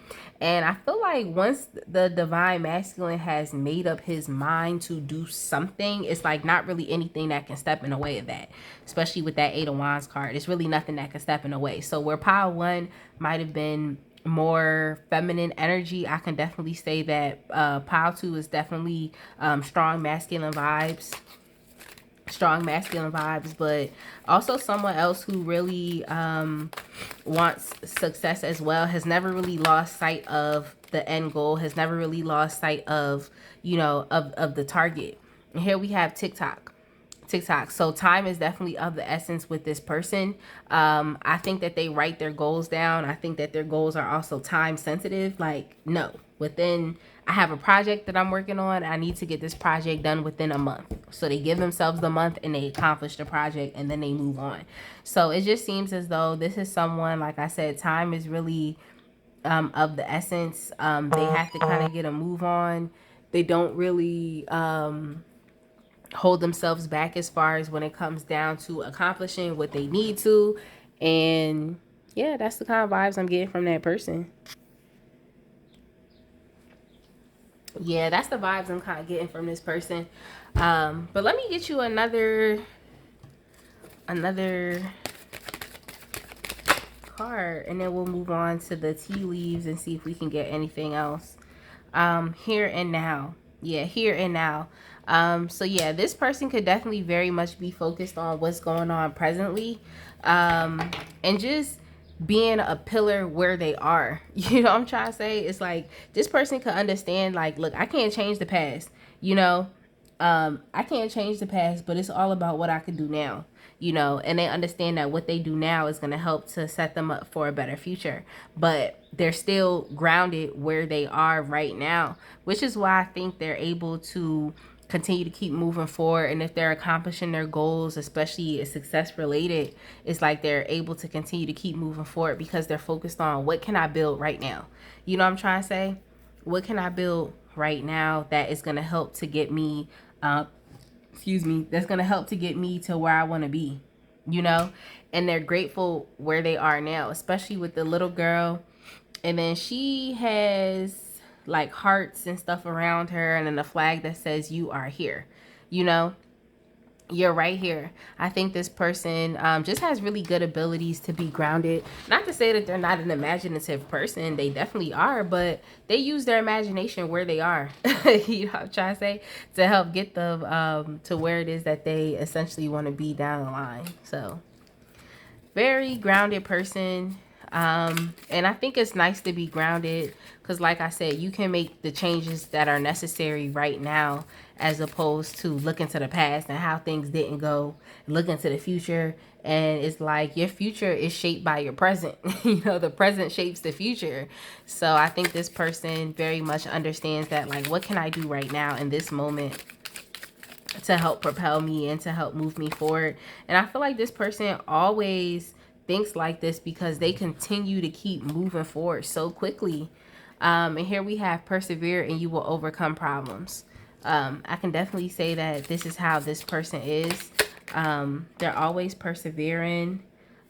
[SPEAKER 1] And I feel like once the divine masculine has made up his mind to do something, it's like not really anything that can step in the way of that, especially with that Eight of Wands card. It's really nothing that can step in the way. So where pile one might have been more feminine energy, I can definitely say that pile two is definitely strong masculine vibes, but also someone else who really wants success as well, has never really lost sight of the end goal, has never really lost sight of, you know, of the target. And here we have TikTok. So time is definitely of the essence with this person. I think that they write their goals down. I think that their goals are also time sensitive. Like, no, I have a project that I'm working on. I need to get this project done within a month. So they give themselves the month and they accomplish the project and then they move on. So it just seems as though this is someone, like I said, time is really of the essence. They have to kind of get a move on. They don't really hold themselves back as far as when it comes down to accomplishing what they need to. And yeah, that's the kind of vibes I'm getting from that person. Yeah, that's the vibes I'm kind of getting from this person. But let me get you another card, and then we'll move on to the tea leaves and see if we can get anything else. Here and now. Yeah, here and now. So yeah, this person could definitely very much be focused on what's going on presently, and just being a pillar where they are. You know what I'm trying to say? It's like this person could understand, like, look, I can't change the past, you know. I can't change the past, but it's all about what I can do now, you know. And they understand that what they do now is going to help to set them up for a better future, but they're still grounded where they are right now, which is why I think they're able to continue to keep moving forward. And if they're accomplishing their goals, especially success related, it's like they're able to continue to keep moving forward because they're focused on what can I build right now. You know what I'm trying to say? What can I build right now that is going to help to get me that's going to help to get me to where I want to be, you know. And they're grateful where they are now, especially with the little girl. And then she has like hearts and stuff around her, and then a flag that says you are here, you know. You're right here. I think this person just has really good abilities to be grounded. Not to say that they're not an imaginative person. They definitely are, but they use their imagination where they are. You know what I'm trying to say? To help get them to where it is that they essentially want to be down the line. So, very grounded person. And I think it's nice to be grounded because, like I said, you can make the changes that are necessary right now as opposed to looking to the past and how things didn't go, looking to the future. And it's like your future is shaped by your present. You know, the present shapes the future. So I think this person very much understands that, like, what can I do right now in this moment to help propel me and to help move me forward. And I feel like this person always thinks like this because they continue to keep moving forward so quickly. And here we have persevere and you will overcome problems. I can definitely say that this is how this person is. They're always persevering.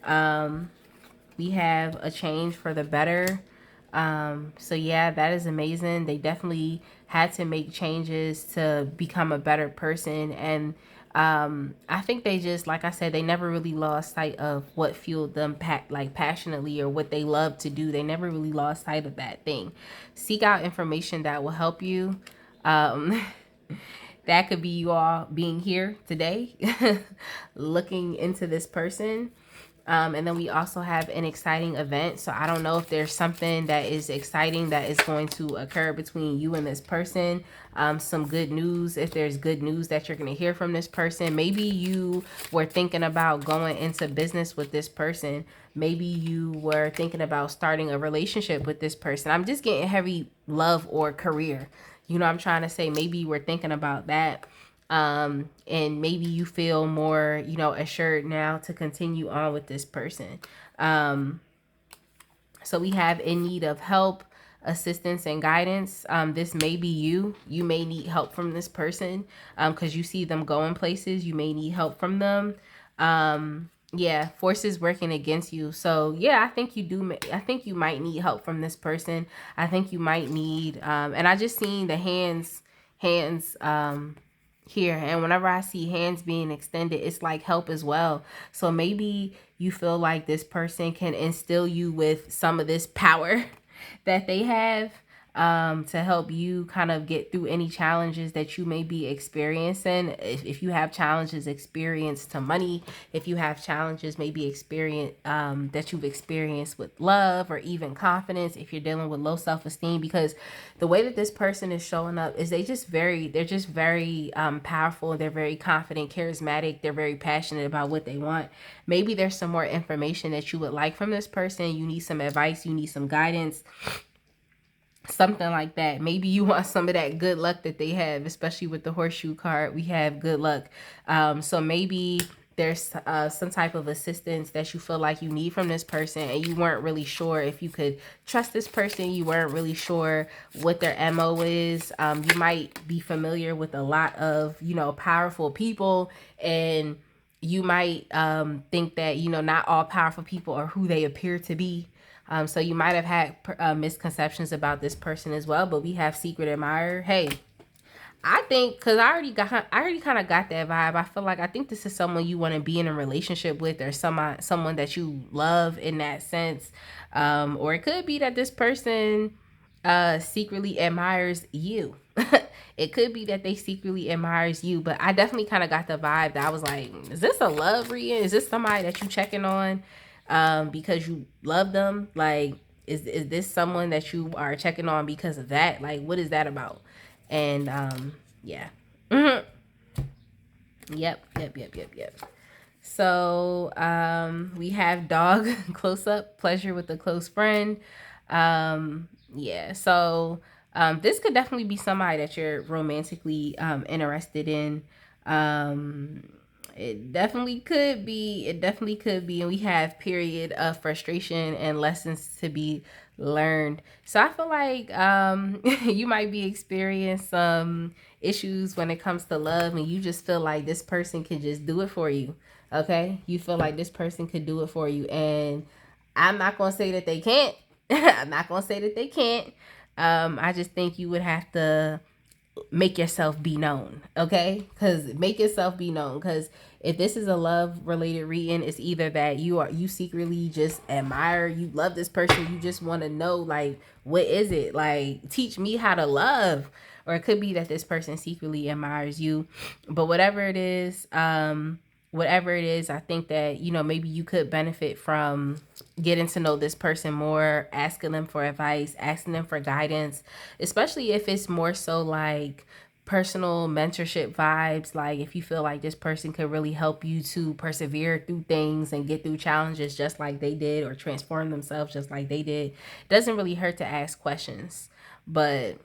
[SPEAKER 1] We have a change for the better. So yeah, that is amazing. They definitely had to make changes to become a better person. And I think they just, like I said, they never really lost sight of what fueled them passionately, or what they love to do. They never really lost sight of that thing. Seek out information that will help you. That could be you all being here today, looking into this person. And then we also have an exciting event. So I don't know if there's something that is exciting that is going to occur between you and this person. Some good news, if there's good news that you're going to hear from this person. Maybe you were thinking about going into business with this person. Maybe you were thinking about starting a relationship with this person. I'm just getting heavy love or career. You know what I'm trying to say? Maybe you were thinking about that. And maybe you feel more, assured now to continue on with this person. So we have in need of help, assistance, and guidance. This may be you. You may need help from this person because you see them going places. You may need help from them. Yeah, forces working against you. So yeah, I think you do. I think you might need help from this person. I think you might need. And I just seen the hands. Here, and whenever I see hands being extended, it's like help as well. So maybe you feel like this person can instill you with some of this power that they have, to help you kind of get through any challenges that you may be experiencing. If you have challenges experienced to money, if you have challenges maybe experience that you've experienced with love or even confidence, if you're dealing with low self-esteem, because the way that this person is showing up is they're just very powerful. They're very confident, charismatic. They're very passionate about what they want. Maybe there's some more information that you would like from this person. You need some advice. You need some guidance. Something like that. Maybe you want some of that good luck that they have, especially with the horseshoe card. We have good luck. So maybe there's some type of assistance that you feel like you need from this person, and you weren't really sure if you could trust this person. You weren't really sure what their MO is. You might be familiar with a lot of, powerful people, and you might think that, not all powerful people are who they appear to be. So you might have had misconceptions about this person as well. But we have secret admirer. Hey, I think because I already kind of got that vibe. I think this is someone you want to be in a relationship with, or someone that you love in that sense. Or it could be that this person secretly admires you. It could be that they secretly admires you, but I definitely kind of got the vibe that I was like, is this a love reading? Is this somebody that you checking on because you love them? Like, is this someone that you are checking on because of that? Like, what is that about? And yeah. Mm-hmm. Yep. So we have dog close up, pleasure with a close friend. Yeah, so this could definitely be somebody that you're romantically interested in. It definitely could be. And we have period of frustration and lessons to be learned. So I feel like you might be experiencing some issues when it comes to love, and you just feel like this person can just do it for you. Okay, you feel like this person could do it for you, and I'm not gonna say that they can't. I'm not gonna say that they can't. I just think you would have to make yourself be known. Okay, because make yourself be known. Because if this is a love related reading, it's either that you secretly just admire, you love this person, you just want to know, like, what is it, like, teach me how to love. Or it could be that this person secretly admires you. But whatever it is, I think that, maybe you could benefit from getting to know this person more, asking them for advice, asking them for guidance, especially if it's more so like personal mentorship vibes. Like if you feel like this person could really help you to persevere through things and get through challenges just like they did, or transform themselves just like they did, it doesn't really hurt to ask questions. But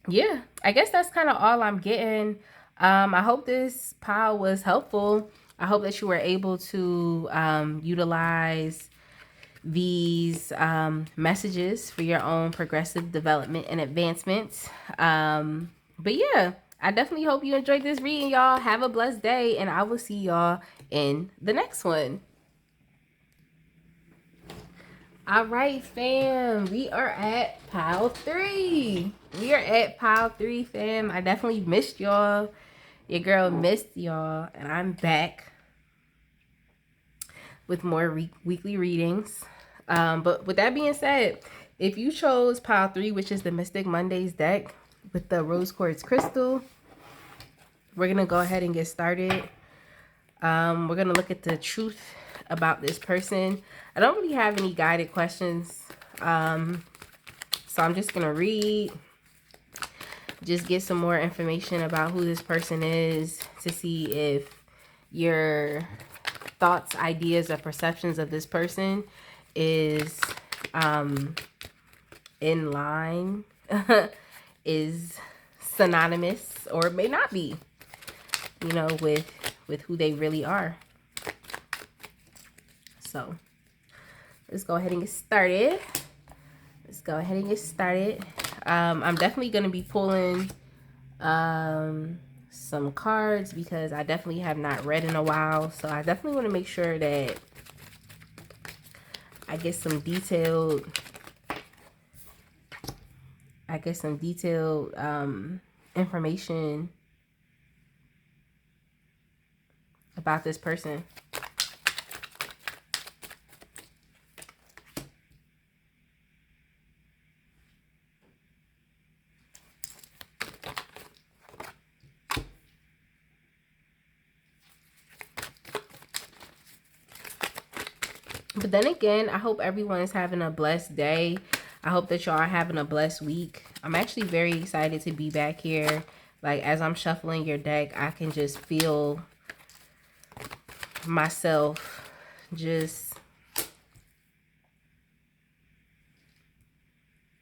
[SPEAKER 1] yeah, I guess that's kind of all I'm getting. I hope this pile was helpful. I hope that you were able to utilize these messages for your own progressive development and advancement. But yeah, I definitely hope you enjoyed this reading, y'all. Have a blessed day, and I will see y'all in the next one. All right, fam. We are at pile 3. Fam. I definitely missed y'all. Your girl missed y'all, and I'm back with more weekly readings. But with that being said, if you chose pile 3, which is the Mystic Mondays deck with the rose quartz crystal, we're going to go ahead and get started. We're going to look at the truth about this person. I don't really have any guided questions. So I'm just going to read, just get some more information about who this person is to see if your thoughts, ideas, or perceptions of this person is in line, is synonymous, or it may not be. you know, with who they really are. So let's go ahead and get started. I'm definitely going to be pulling some cards because I definitely have not read in a while. So I definitely want to make sure that I get some detailed information about this person. But then again, I hope everyone is having a blessed day. I hope that y'all are having a blessed week. I'm actually very excited to be back here. Like, as I'm shuffling your deck, I can just feel myself just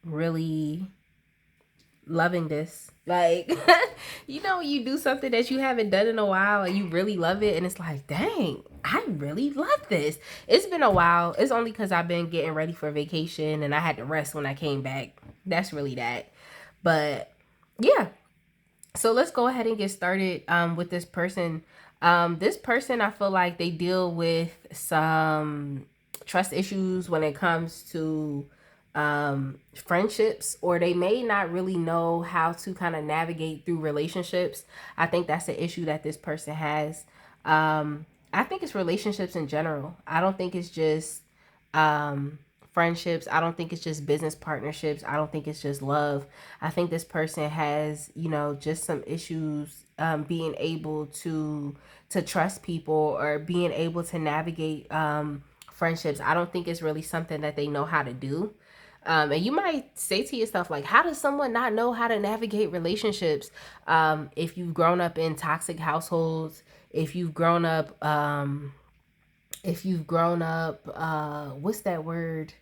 [SPEAKER 1] really loving this. Like, you know, you do something that you haven't done in a while and you really love it, and it's like, dang, I really love this. It's been a while. It's only because I've been getting ready for vacation and I had to rest when I came back. That's really that. But yeah, so let's go ahead and get started with this person. This person, I feel like they deal with some trust issues when it comes to friendships, or they may not really know how to kind of navigate through relationships. I think that's the issue that this person has. I think it's relationships in general. I don't think it's just friendships. I don't think it's just business partnerships. I don't think it's just love. I think this person has, you know, just some issues being able to trust people or being able to navigate friendships. I don't think it's really something that they know how to do. And you might say to yourself, like, how does someone not know how to navigate relationships? If you've grown up in toxic households, if you've grown up, what's that word?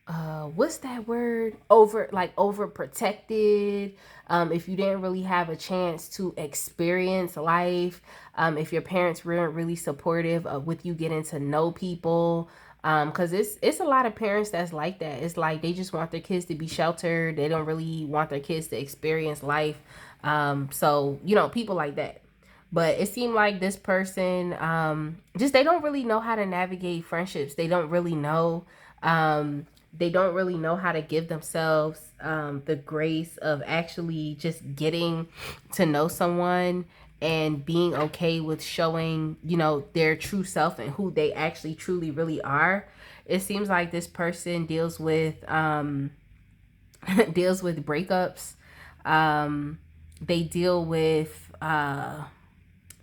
[SPEAKER 1] Overprotected. If you didn't really have a chance to experience life, if your parents weren't really supportive of with you getting to know people, because it's a lot of parents that's like that. It's like they just want their kids to be sheltered. They don't really want their kids to experience life. So you know, people like that. But it seemed like this person, just, they don't really know how to navigate friendships. They don't really know how to give themselves the grace of actually just getting to know someone and being okay with showing, you know, their true self and who they actually truly really are. It seems like this person deals with deals with breakups. They deal with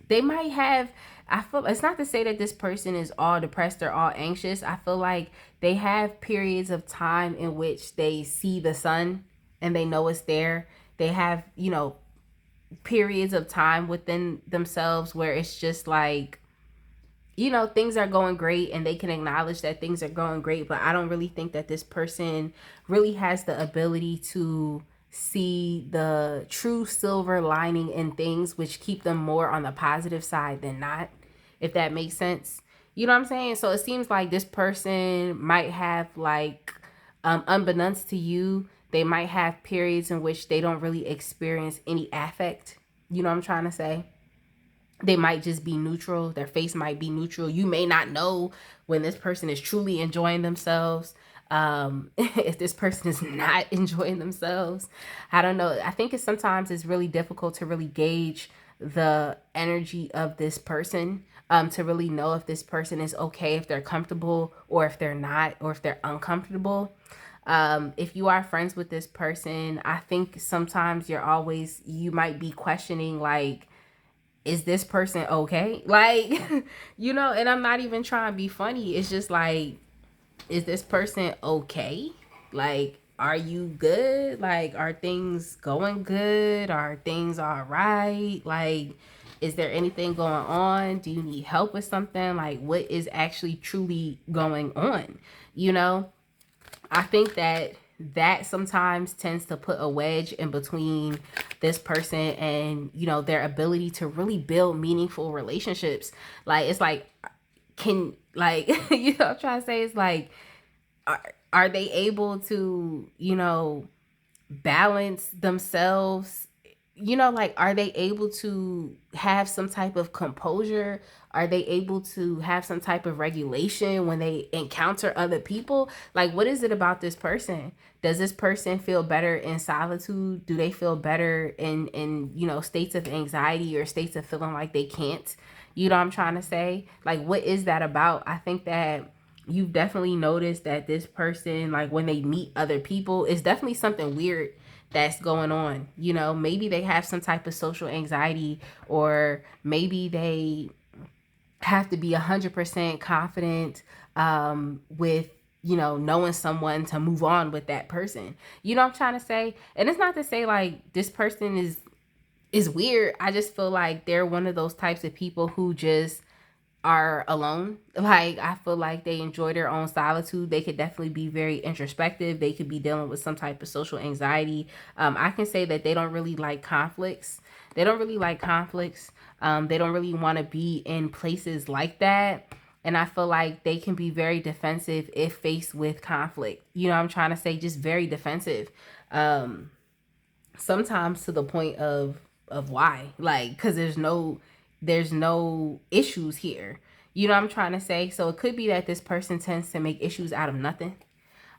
[SPEAKER 1] they might have, I feel, it's not to say that this person is all depressed or all anxious. I feel like they have periods of time in which they see the sun and they know it's there. They have, you know, periods of time within themselves where it's just like, you know, things are going great and they can acknowledge that things are going great. But I don't really think that this person really has the ability to see the true silver lining in things, which keep them more on the positive side than not, if that makes sense. You know what I'm saying? So it seems like this person might have, like, unbeknownst to you, they might have periods in which they don't really experience any affect. You know what I'm trying to say? They might just be neutral. Their face might be neutral. You may not know when this person is truly enjoying themselves. If this person is not enjoying themselves, I don't know. I think it's really difficult to really gauge the energy of this person, to really know if this person is okay, if they're comfortable, or if they're not, or if they're uncomfortable. If you are friends with this person, I think sometimes you might be questioning, like, is this person okay? Like, you know, and I'm not even trying to be funny. It's just like, is this person okay? Like, are you good? Like, are things going good? Are things all right? Like, is there anything going on? Do you need help with something? Like, what is actually truly going on? You know, I think that that sometimes tends to put a wedge in between this person and, you know, their ability to really build meaningful relationships. Like, it's like, can, like, you know what I'm trying to say? It's like, are they able to, you know, balance themselves, you know, like, are they able to have some type of composure? Are they able to have some type of regulation when they encounter other people? Like, what is it about this person? Does this person feel better in solitude? Do they feel better in, you know, states of anxiety or states of feeling like they can't? You know what I'm trying to say? Like, what is that about? I think that you've definitely noticed that this person, like, when they meet other people, it's definitely something weird that's going on. You know, maybe they have some type of social anxiety, or maybe they have to be 100% confident with, you know, knowing someone to move on with that person. You know what I'm trying to say? And it's not to say like this person is weird. I just feel like they're one of those types of people who just are alone. Like, I feel like they enjoy their own solitude. They could definitely be very introspective. They could be dealing with some type of social anxiety. I can say that they don't really like conflicts. They don't really like conflicts. They don't really want to be in places like that. And I feel like they can be very defensive if faced with conflict. You know what I'm trying to say? Just very defensive. Sometimes to the point of why, like, because there's no issues here. You know what I'm trying to say? So it could be that this person tends to make issues out of nothing.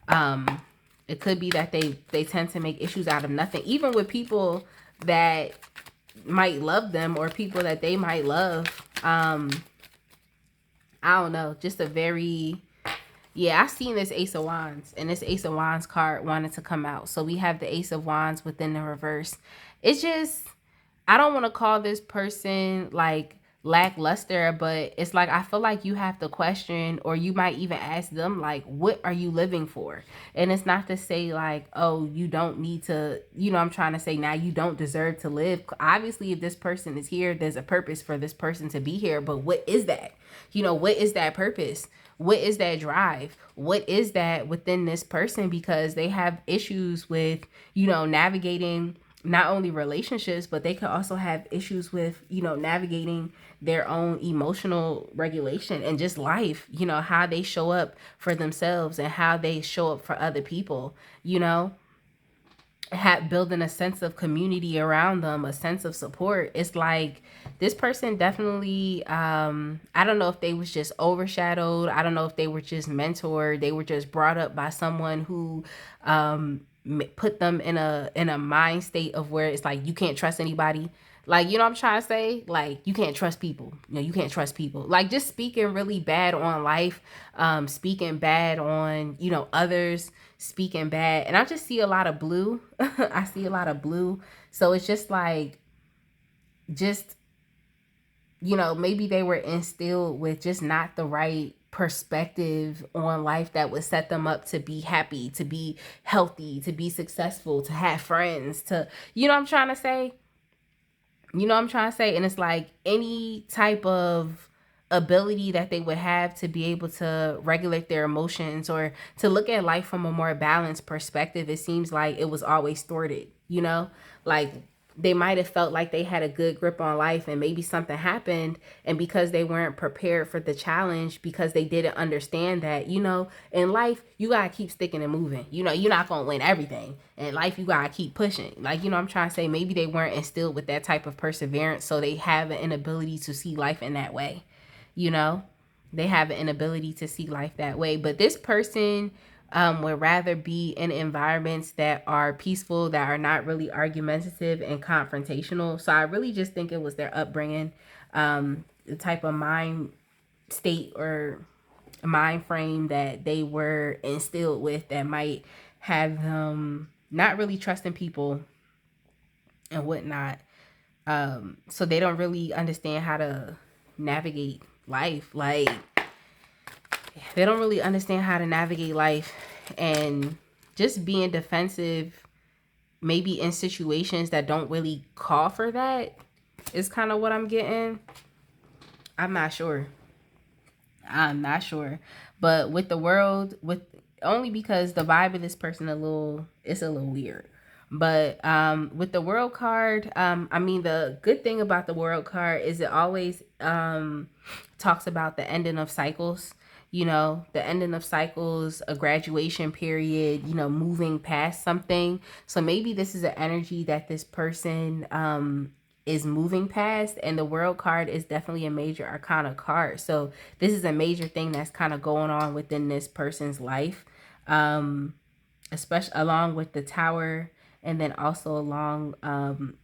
[SPEAKER 1] um it could be that they tend to make issues out of nothing, even with people that might love them, or people that they might love. I don't know, just a very, yeah, I seen this Ace of Wands, and this Ace of Wands card wanted to come out. So we have the Ace of Wands within the reverse. It's just, I don't want to call this person like lackluster, but it's like I feel like you have to question, or you might even ask them, like, what are you living for? And it's not to say like, oh, you don't need to, you know, I'm trying to say now you don't deserve to live. Obviously, if this person is here, there's a purpose for this person to be here. But what is that? You know, what is that purpose? What is that drive? What is that within this person? Because they have issues with, you know, navigating not only relationships, but they could also have issues with, you know, navigating their own emotional regulation and just life, you know, how they show up for themselves and how they show up for other people, you know, building a sense of community around them, a sense of support. It's like this person definitely, I don't know if they was just overshadowed. I don't know if they were just mentored. They were just brought up by someone who put them in a mind state of where it's like you can't trust anybody. Like, you know what I'm trying to say? Like, you can't trust people. You know, you can't trust people. Like, just speaking really bad on life, speaking bad on, you know, others, speaking bad. And I just see a lot of blue. I see a lot of blue. So it's just like, just, you know, maybe they were instilled with just not the right perspective on life that would set them up to be happy, to be healthy, to be successful, to have friends, to, you know what I'm trying to say? You know what I'm trying to say? And it's like any type of ability that they would have to be able to regulate their emotions or to look at life from a more balanced perspective, it seems like it was always thwarted, you know? Like, they might have felt like they had a good grip on life, and maybe something happened, and because they weren't prepared for the challenge, because they didn't understand that, you know, in life you gotta keep sticking and moving. You know, you're not gonna win everything in life. You gotta keep pushing. Like, you know, I'm trying to say, maybe they weren't instilled with that type of perseverance, so they have an inability to see life in that way. You know, they have an inability to see life that way. But this person would rather be in environments that are peaceful, that are not really argumentative and confrontational. So I really just think it was their upbringing, the type of mind state or mind frame that they were instilled with, that might have them not really trusting people and whatnot. So they don't really understand how to navigate life. Like, they don't really understand how to navigate life, and just being defensive maybe in situations that don't really call for that is kind of what I'm getting. I'm not sure. I'm not sure. But with the world, with only because the vibe of this person it's a little weird. But with the world card, I mean, the good thing about the world card is it always talks about the ending of cycles. You know, the ending of cycles, a graduation period, you know, moving past something. So maybe this is an energy that this person is moving past, and the world card is definitely a major arcana card. So this is a major thing that's kind of going on within this person's life, especially along with the tower, and then also along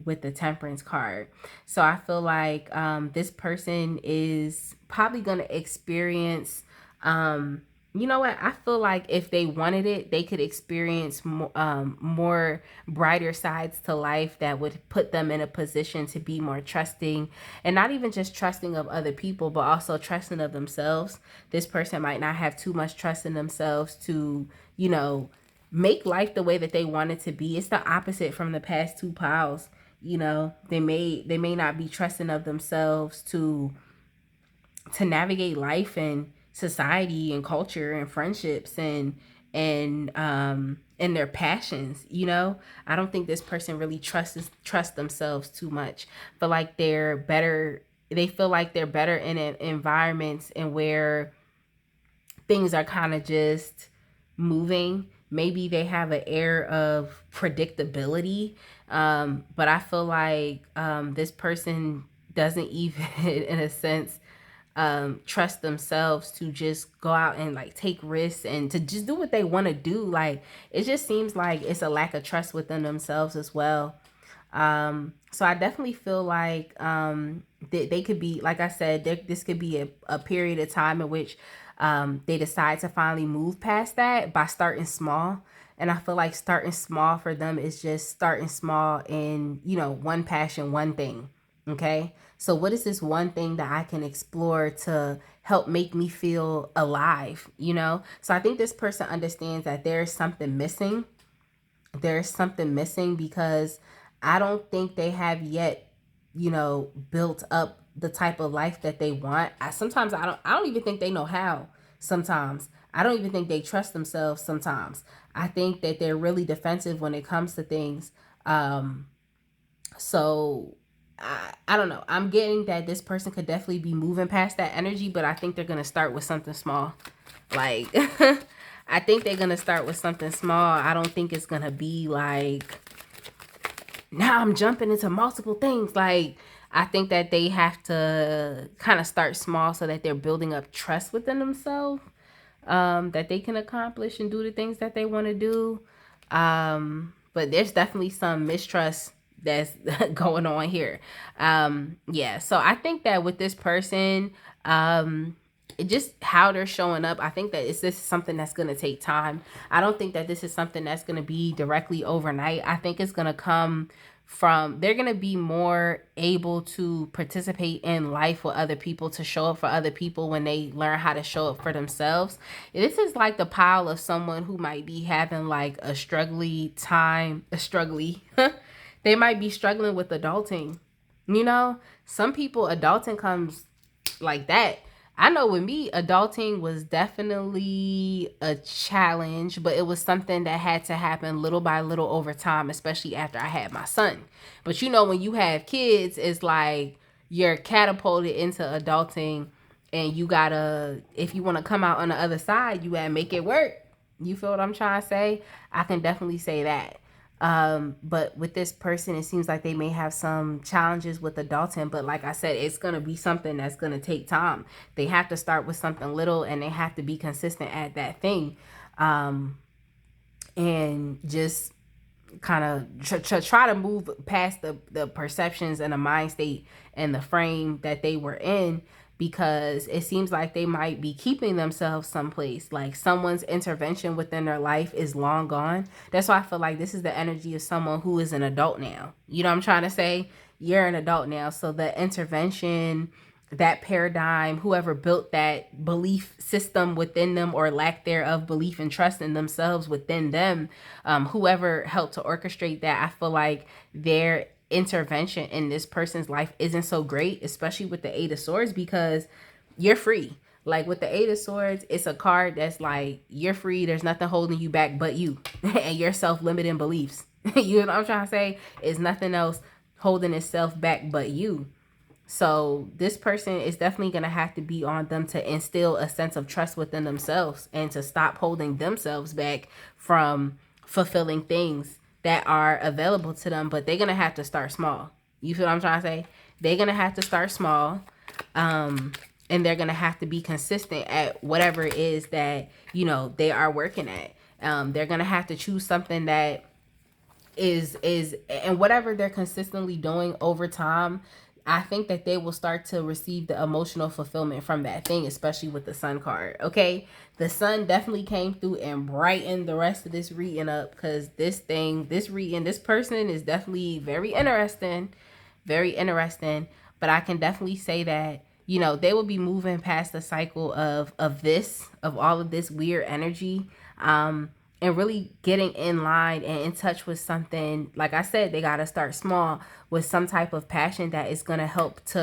[SPEAKER 1] with the temperance card. So I feel like this person is probably going to experience you know what? I feel like if they wanted it, they could experience more brighter sides to life that would put them in a position to be more trusting, and not even just trusting of other people, but also trusting of themselves. This person might not have too much trust in themselves to, you know, make life the way that they want it to be. It's the opposite from the past two piles. You know, they may not be trusting of themselves to navigate life and society and culture and friendships and their passions. You know, I don't think this person really trust themselves too much. But like they feel like they're better in environments and where things are kind of just moving. Maybe they have an air of predictability, but I feel like this person doesn't even in a sense trust themselves to just go out and like take risks and to just do what they want to do. Like, it just seems like it's a lack of trust within themselves as well. So I definitely feel like they could be, like I said, this could be a period of time in which they decide to finally move past that by starting small. And I feel like starting small for them is just starting small in, you know, one passion, one thing. Okay. So what is this one thing that I can explore to help make me feel alive? You know? So I think this person understands that there's something missing. There's something missing because I don't think they have yet, you know, built up the type of life that they want. I don't even think they know how. Sometimes I don't even think they trust themselves. Sometimes I think that they're really defensive when it comes to things. So I don't know. I'm getting that this person could definitely be moving past that energy, but I think they're gonna start with something small. Like I think they're gonna start with something small. I don't think it's gonna be like, now I'm jumping into multiple things. Like, I think that they have to kind of start small so that they're building up trust within themselves, that they can accomplish and do the things that they want to do. But there's definitely some mistrust that's going on here. Yeah, so I think that with this person, just how they're showing up, I think that this is something that's going to take time. I don't think that this is something that's going to be directly overnight. I think it's going to come from, they're going to be more able to participate in life with other people, to show up for other people when they learn how to show up for themselves. This is like the pile of someone who might be having like a struggly they might be struggling with adulting. You know, some people, adulting comes like that. I know with me, adulting was definitely a challenge, but it was something that had to happen little by little over time, especially after I had my son. But you know, when you have kids, it's like you're catapulted into adulting, and you gotta, if you want to come out on the other side, you gotta make it work. You feel what I'm trying to say? I can definitely say that. But with this person, it seems like they may have some challenges with adulting, but like I said, it's going to be something that's going to take time. They have to start with something little, and they have to be consistent at that thing. And just kind of try to move past the perceptions and the mind state and the frame that they were in, because it seems like they might be keeping themselves someplace, like someone's intervention within their life is long gone. That's why I feel like this is the energy of someone who is an adult now. You know what I'm trying to say? You're an adult now, so the intervention, that paradigm, whoever built that belief system within them, or lack thereof belief and trust in themselves within them, whoever helped to orchestrate that, I feel like their intervention in this person's life isn't so great, especially with the Eight of Swords, because you're free. Like with the Eight of Swords, it's a card that's like, you're free. There's nothing holding you back but you and your self-limiting beliefs. You know what I'm trying to say? It's nothing else holding itself back but you. So this person is definitely going to have to be on them to instill a sense of trust within themselves and to stop holding themselves back from fulfilling things that are available to them. But they're going to have to start small. You feel what I'm trying to say? They're going to have to start small. And they're going to have to be consistent at whatever it is that, you know, they are working at. They're going to have to choose something that is and whatever they're consistently doing over time, I think that they will start to receive the emotional fulfillment from that thing, especially with the sun card. Okay, the sun definitely came through and brightened the rest of this reading up, because this reading, this person is definitely very interesting, very interesting. But I can definitely say that, you know, they will be moving past the cycle of all of this weird energy, and really getting in line and in touch with something. Like I said, they got to start small with some type of passion that is going to help to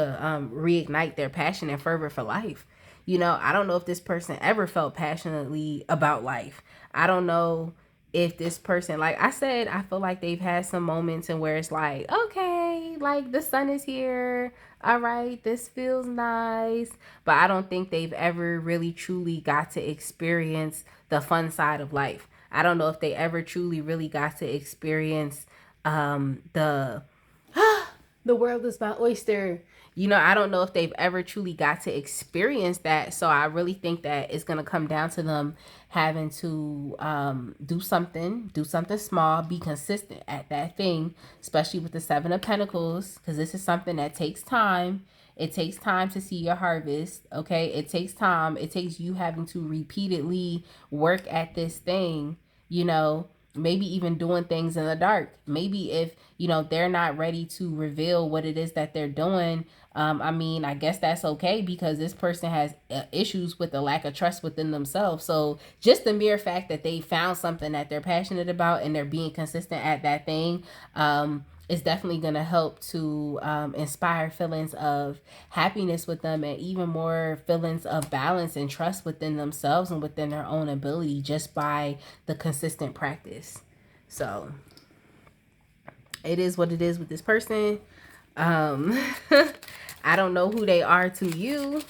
[SPEAKER 1] reignite their passion and fervor for life. You know, I don't know if this person ever felt passionately about life. I don't know if this person, like I said, I feel like they've had some moments and where it's like, okay, like the sun is here. All right, this feels nice. But I don't think they've ever really truly got to experience the fun side of life. I don't know if they ever truly really got to experience the the world is my oyster. You know, I don't know if they've ever truly got to experience that. So I really think that it's going to come down to them having to do something small, be consistent at that thing, especially with the Seven of Pentacles, because this is something that takes time. It takes time to see your harvest. Okay, it takes time. It takes you having to repeatedly work at this thing, you know, maybe even doing things in the dark. Maybe if, you know, they're not ready to reveal what it is that they're doing, I mean, I guess that's okay, because this person has issues with the lack of trust within themselves. So just the mere fact that they found something that they're passionate about and they're being consistent at that thing, is definitely going to help to inspire feelings of happiness with them, and even more feelings of balance and trust within themselves and within their own ability, just by the consistent practice. So it is what it is with this person. I don't know who they are to you.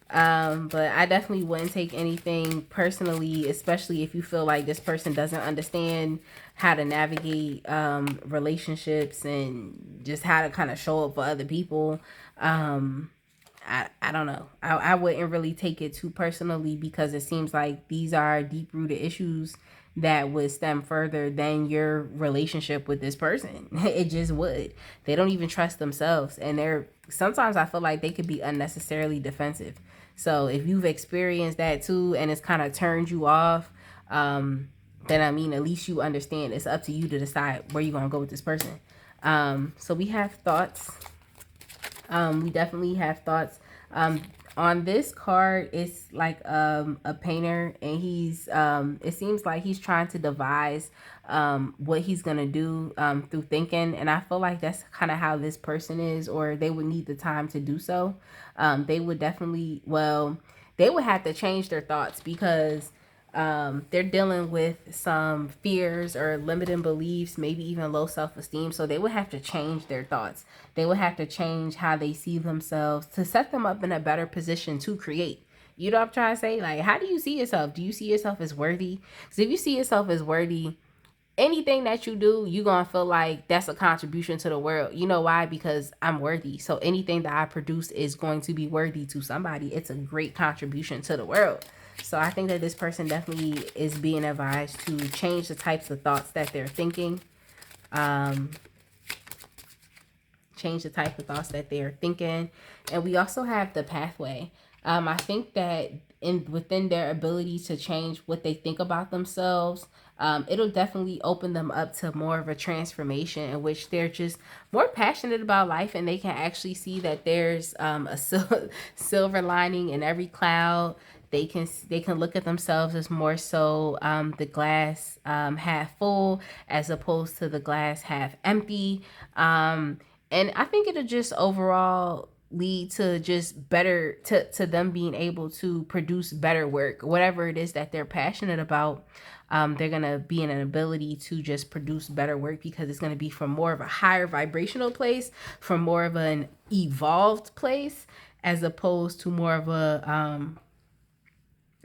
[SPEAKER 1] But I definitely wouldn't take anything personally, especially if you feel like this person doesn't understand how to navigate relationships and just how to kind of show up for other people. I don't know. I wouldn't really take it too personally, because it seems like these are deep rooted issues that would stem further than your relationship with this person. It just would. They don't even trust themselves, and they're sometimes, I feel like they could be unnecessarily defensive. So if you've experienced that too and it's kind of turned you off, then I mean, at least you understand it's up to you to decide where you're going to go with this person. So we have thoughts. We definitely have thoughts. On this card, it's like a painter, and he's it seems like he's trying to devise what he's gonna do through thinking, and I feel like that's kind of how this person is, or they would need the time to do so. They would definitely, well, they would have to change their thoughts, because they're dealing with some fears or limiting beliefs, maybe even low self-esteem. So they would have to change their thoughts. They would have to change how they see themselves to set them up in a better position to create. You know what I'm trying to say? Like, how do you see yourself? Do you see yourself as worthy? Because if you see yourself as worthy, anything that you do, you're going to feel like that's a contribution to the world. You know why? Because I'm worthy. So anything that I produce is going to be worthy to somebody. It's a great contribution to the world. So I think that this person definitely is being advised to change the types of thoughts that they're thinking. Change the type of thoughts that they're thinking. And we also have the pathway. I think that within their ability to change what they think about themselves, it'll definitely open them up to more of a transformation in which they're just more passionate about life, and they can actually see that there's a silver lining in every cloud. They can look at themselves as more so the glass half full as opposed to the glass half empty. And I think it'll just overall lead to just better, to them being able to produce better work, whatever it is that they're passionate about. They're gonna be in an ability to just produce better work because it's gonna be from more of a higher vibrational place, from more of an evolved place, as opposed to more of a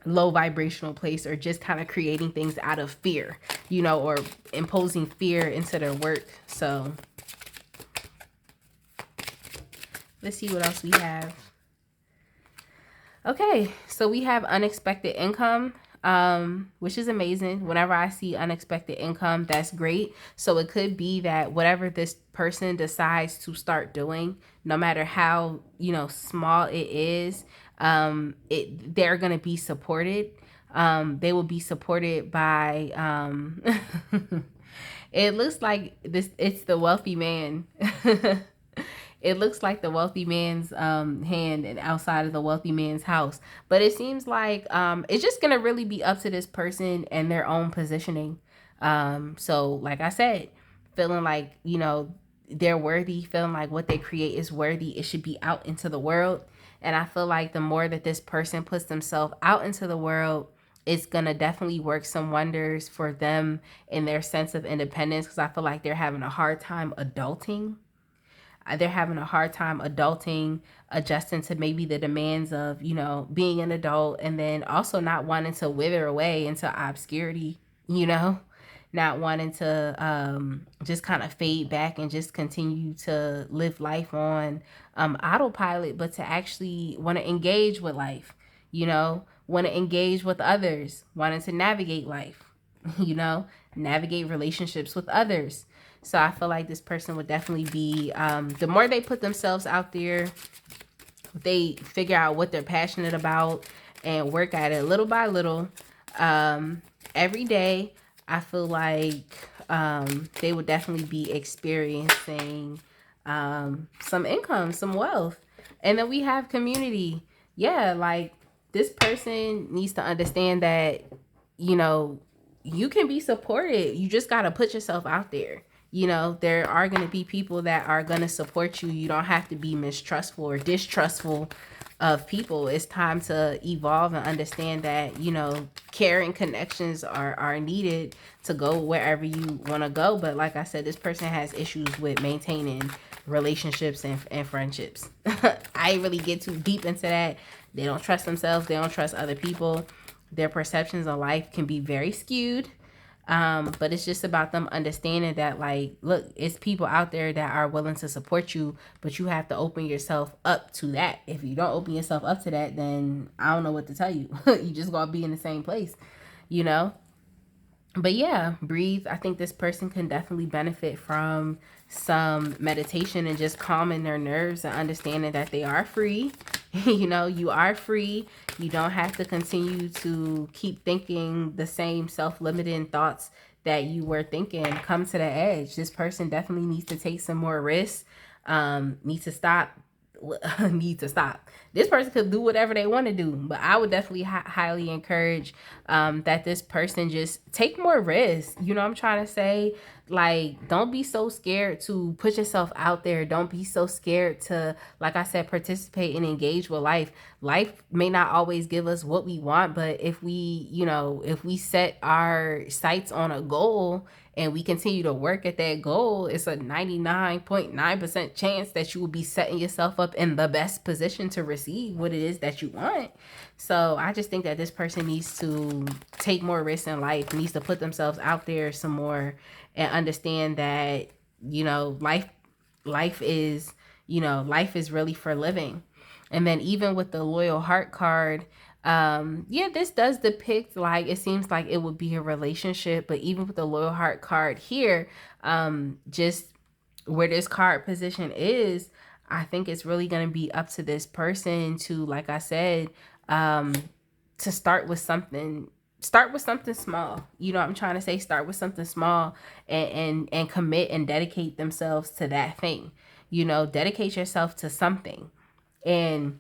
[SPEAKER 1] low vibrational place, or just kind of creating things out of fear, or imposing fear into their work. So let's see what else we have. Okay, so we have unexpected income, which is amazing. Whenever I see unexpected income, that's great. So it could be that whatever this person decides to start doing, no matter how, small it is, they're going to be supported. They will be supported by, it looks like it's the wealthy man. It looks like the wealthy man's hand and outside of the wealthy man's house. But it seems like it's just going to really be up to this person and their own positioning. So like I said, feeling like, they're worthy, feeling like what they create is worthy. It should be out into the world. And I feel like the more that this person puts themselves out into the world, it's going to definitely work some wonders for them in their sense of independence, because I feel like they're having a hard time adulting. They're having a hard time adulting, adjusting to maybe the demands of, being an adult, and then also not wanting to wither away into obscurity, not wanting to just kind of fade back and just continue to live life on autopilot, but to actually want to engage with life, want to engage with others, wanting to navigate life, navigate relationships with others. So I feel like this person would definitely be, the more they put themselves out there, they figure out what they're passionate about and work at it little by little, every day, I feel like they would definitely be experiencing some income, some wealth. And then we have community. Yeah, like this person needs to understand that, you can be supported. You just got to put yourself out there. There are going to be people that are going to support you. You don't have to be mistrustful or distrustful of people. It's time to evolve and understand that, care and connections are needed to go wherever you want to go. But like I said, this person has issues with maintaining relationships and friendships. I really get too deep into that. They don't trust themselves. They don't trust other people. Their perceptions of life can be very skewed. But it's just about them understanding that, like, look, it's people out there that are willing to support you, but you have to open yourself up to that. If you don't open yourself up to that, then I don't know what to tell you. You just gonna be in the same place, But yeah, breathe. I think this person can definitely benefit from some meditation and just calming their nerves and understanding that they are free. You are free. You don't have to continue to keep thinking the same self-limiting thoughts that you were thinking. Come to the edge. This person definitely needs to take some more risks. Needs to stop. This person could do whatever they want to do, but I would definitely highly encourage that this person just take more risks. I'm trying to say, like, don't be so scared to put yourself out there. Don't be so scared to, like I said, participate and engage with life. Life may not always give us what we want, but if we set our sights on a goal and we continue to work at that goal, it's a 99.9% chance that you will be setting yourself up in the best position to receive what it is that you want. So I just think that this person needs to take more risks in life, needs to put themselves out there some more, and understand that, life is, life is really for living. And then even with the loyal heart card, this does depict, like, it seems like it would be a relationship, but even with the loyal heart card here, just where this card position is, I think it's really going to be up to this person to, like I said, to start with something small. I'm trying to say, start with something small and commit and dedicate themselves to that thing. Dedicate yourself to something. And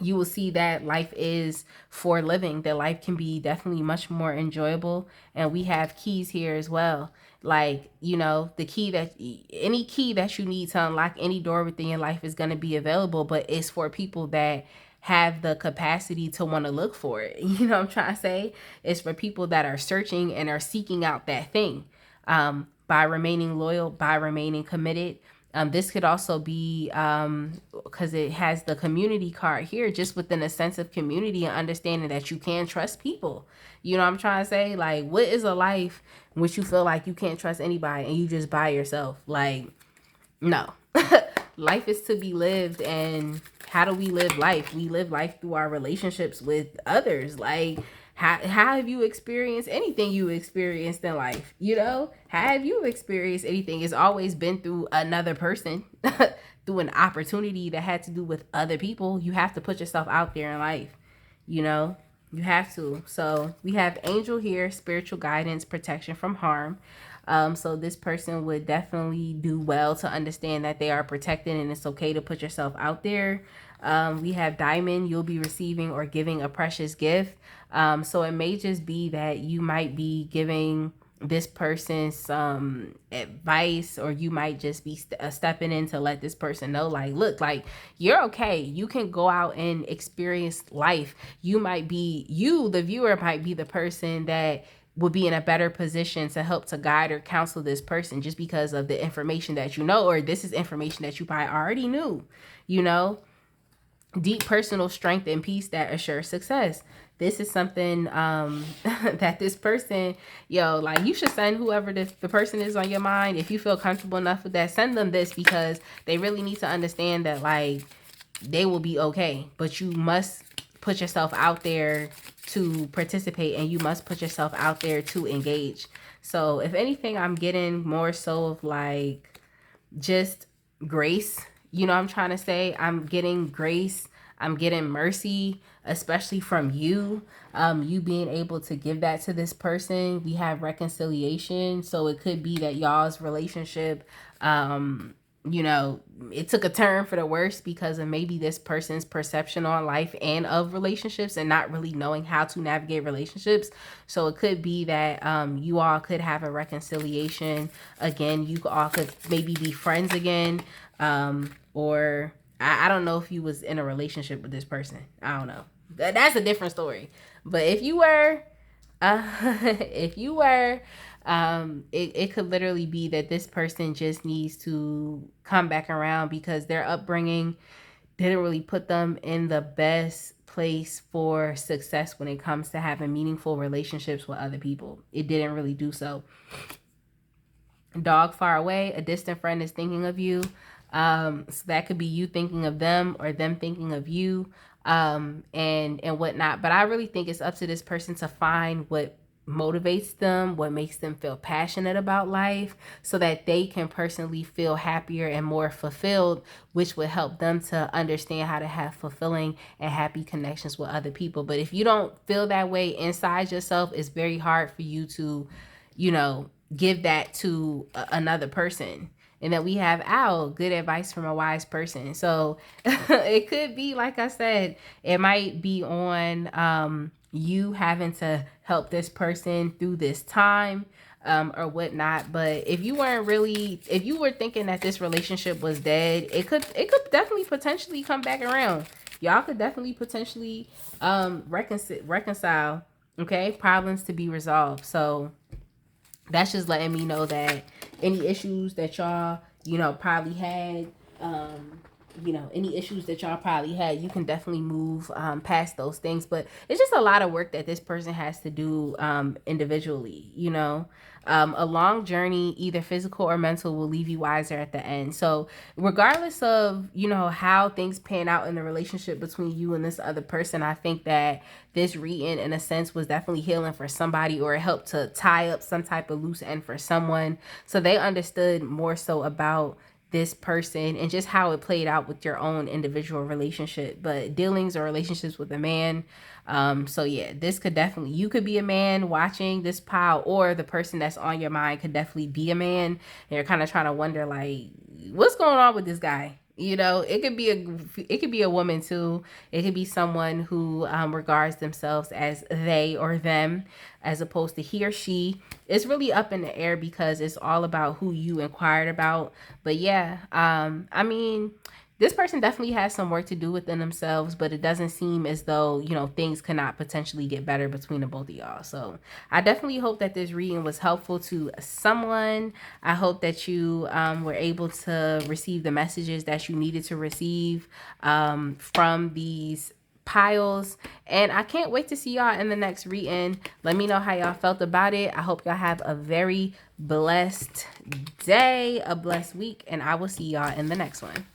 [SPEAKER 1] you will see that life is for living, that life can be definitely much more enjoyable. And we have keys here as well. Like, you know, the key that any key that you need to unlock any door within your life is going to be available, but it's for people that have the capacity to want to look for it. You know what I'm trying to say? It's for people that are searching and are seeking out that thing, by remaining loyal, by remaining committed. This could also be, because it has the community card here, just within a sense of community and understanding that you can trust people. You know what I'm trying to say? Like, what is a life in which you feel like you can't trust anybody and you just by yourself? Like, no. Life is to be lived. And how do we live life? We live life through our relationships with others. Like, how have you experienced anything you experienced in life? You know, how have you experienced anything? It's always been through another person, through an opportunity that had to do with other people. You have to put yourself out there in life, you know, you have to. So we have angel here, spiritual guidance, protection from harm. So this person would definitely do well to understand that they are protected and it's okay to put yourself out there. We have diamond, you'll be receiving or giving a precious gift. So it may just be that you might be giving this person some advice, or you might just be stepping in to let this person know, like, look, like, you're okay. You can go out and experience life. You might be, you, the viewer, might be the person that would be in a better position to help to guide or counsel this person just because of the information that you know, or this is information that you probably already knew, you know. Deep personal strength and peace that assure success. This is something that this person, like, you should send whoever the person is on your mind. If you feel comfortable enough with that, send them this, because they really need to understand that, like, they will be okay. But you must put yourself out there to participate, and you must put yourself out there to engage. So if anything, I'm getting more so of, like, just grace. You know what I'm trying to say? I'm getting grace. I'm getting mercy, especially from you. You being able to give that to this person. We have reconciliation. So it could be that y'all's relationship, it took a turn for the worse because of maybe this person's perception on life and of relationships, and not really knowing how to navigate relationships. So it could be that you all could have a reconciliation again. You all could maybe be friends again, or I don't know if you was in a relationship with this person. I don't know. That's a different story. But if you were, it could literally be that this person just needs to come back around because their upbringing didn't really put them in the best place for success when it comes to having meaningful relationships with other people. It didn't really do so. Dog far away, a distant friend is thinking of you. So that could be you thinking of them or them thinking of you, and whatnot. But I really think it's up to this person to find what motivates them, what makes them feel passionate about life, so that they can personally feel happier and more fulfilled, which would help them to understand how to have fulfilling and happy connections with other people. But if you don't feel that way inside yourself, it's very hard for you to, give that to another person. And then we have good advice from a wise person. So it could be, like I said, it might be on you having to help this person through this time, or whatnot. But if you were thinking that this relationship was dead, it could definitely potentially come back around. Y'all could definitely potentially reconcile. Okay, problems to be resolved. So that's just letting me know that any issues that y'all, probably had, any issues that y'all probably had, you can definitely move past those things. But it's just a lot of work that this person has to do individually, a long journey, either physical or mental, will leave you wiser at the end. So regardless of, how things pan out in the relationship between you and this other person, I think that this reading, in a sense, was definitely healing for somebody, or it helped to tie up some type of loose end for someone, so they understood more so about this person and just how it played out with your own individual relationship, but dealings or relationships with a man. So yeah, this could definitely, you could be a man watching this pile, or the person that's on your mind could definitely be a man, and you're kind of trying to wonder, like, what's going on with this guy? You know, it could be a woman too. It could be someone who regards themselves as they or them, as opposed to he or she. It's really up in the air because it's all about who you inquired about. But yeah, I mean, this person definitely has some work to do within themselves, but it doesn't seem as though, you know, things cannot potentially get better between the both of y'all. So I definitely hope that this reading was helpful to someone. I hope that you were able to receive the messages that you needed to receive from these piles, and I can't wait to see y'all in the next reading. Let me know how y'all felt about it. I hope y'all have a very blessed day, a blessed week, and I will see y'all in the next one.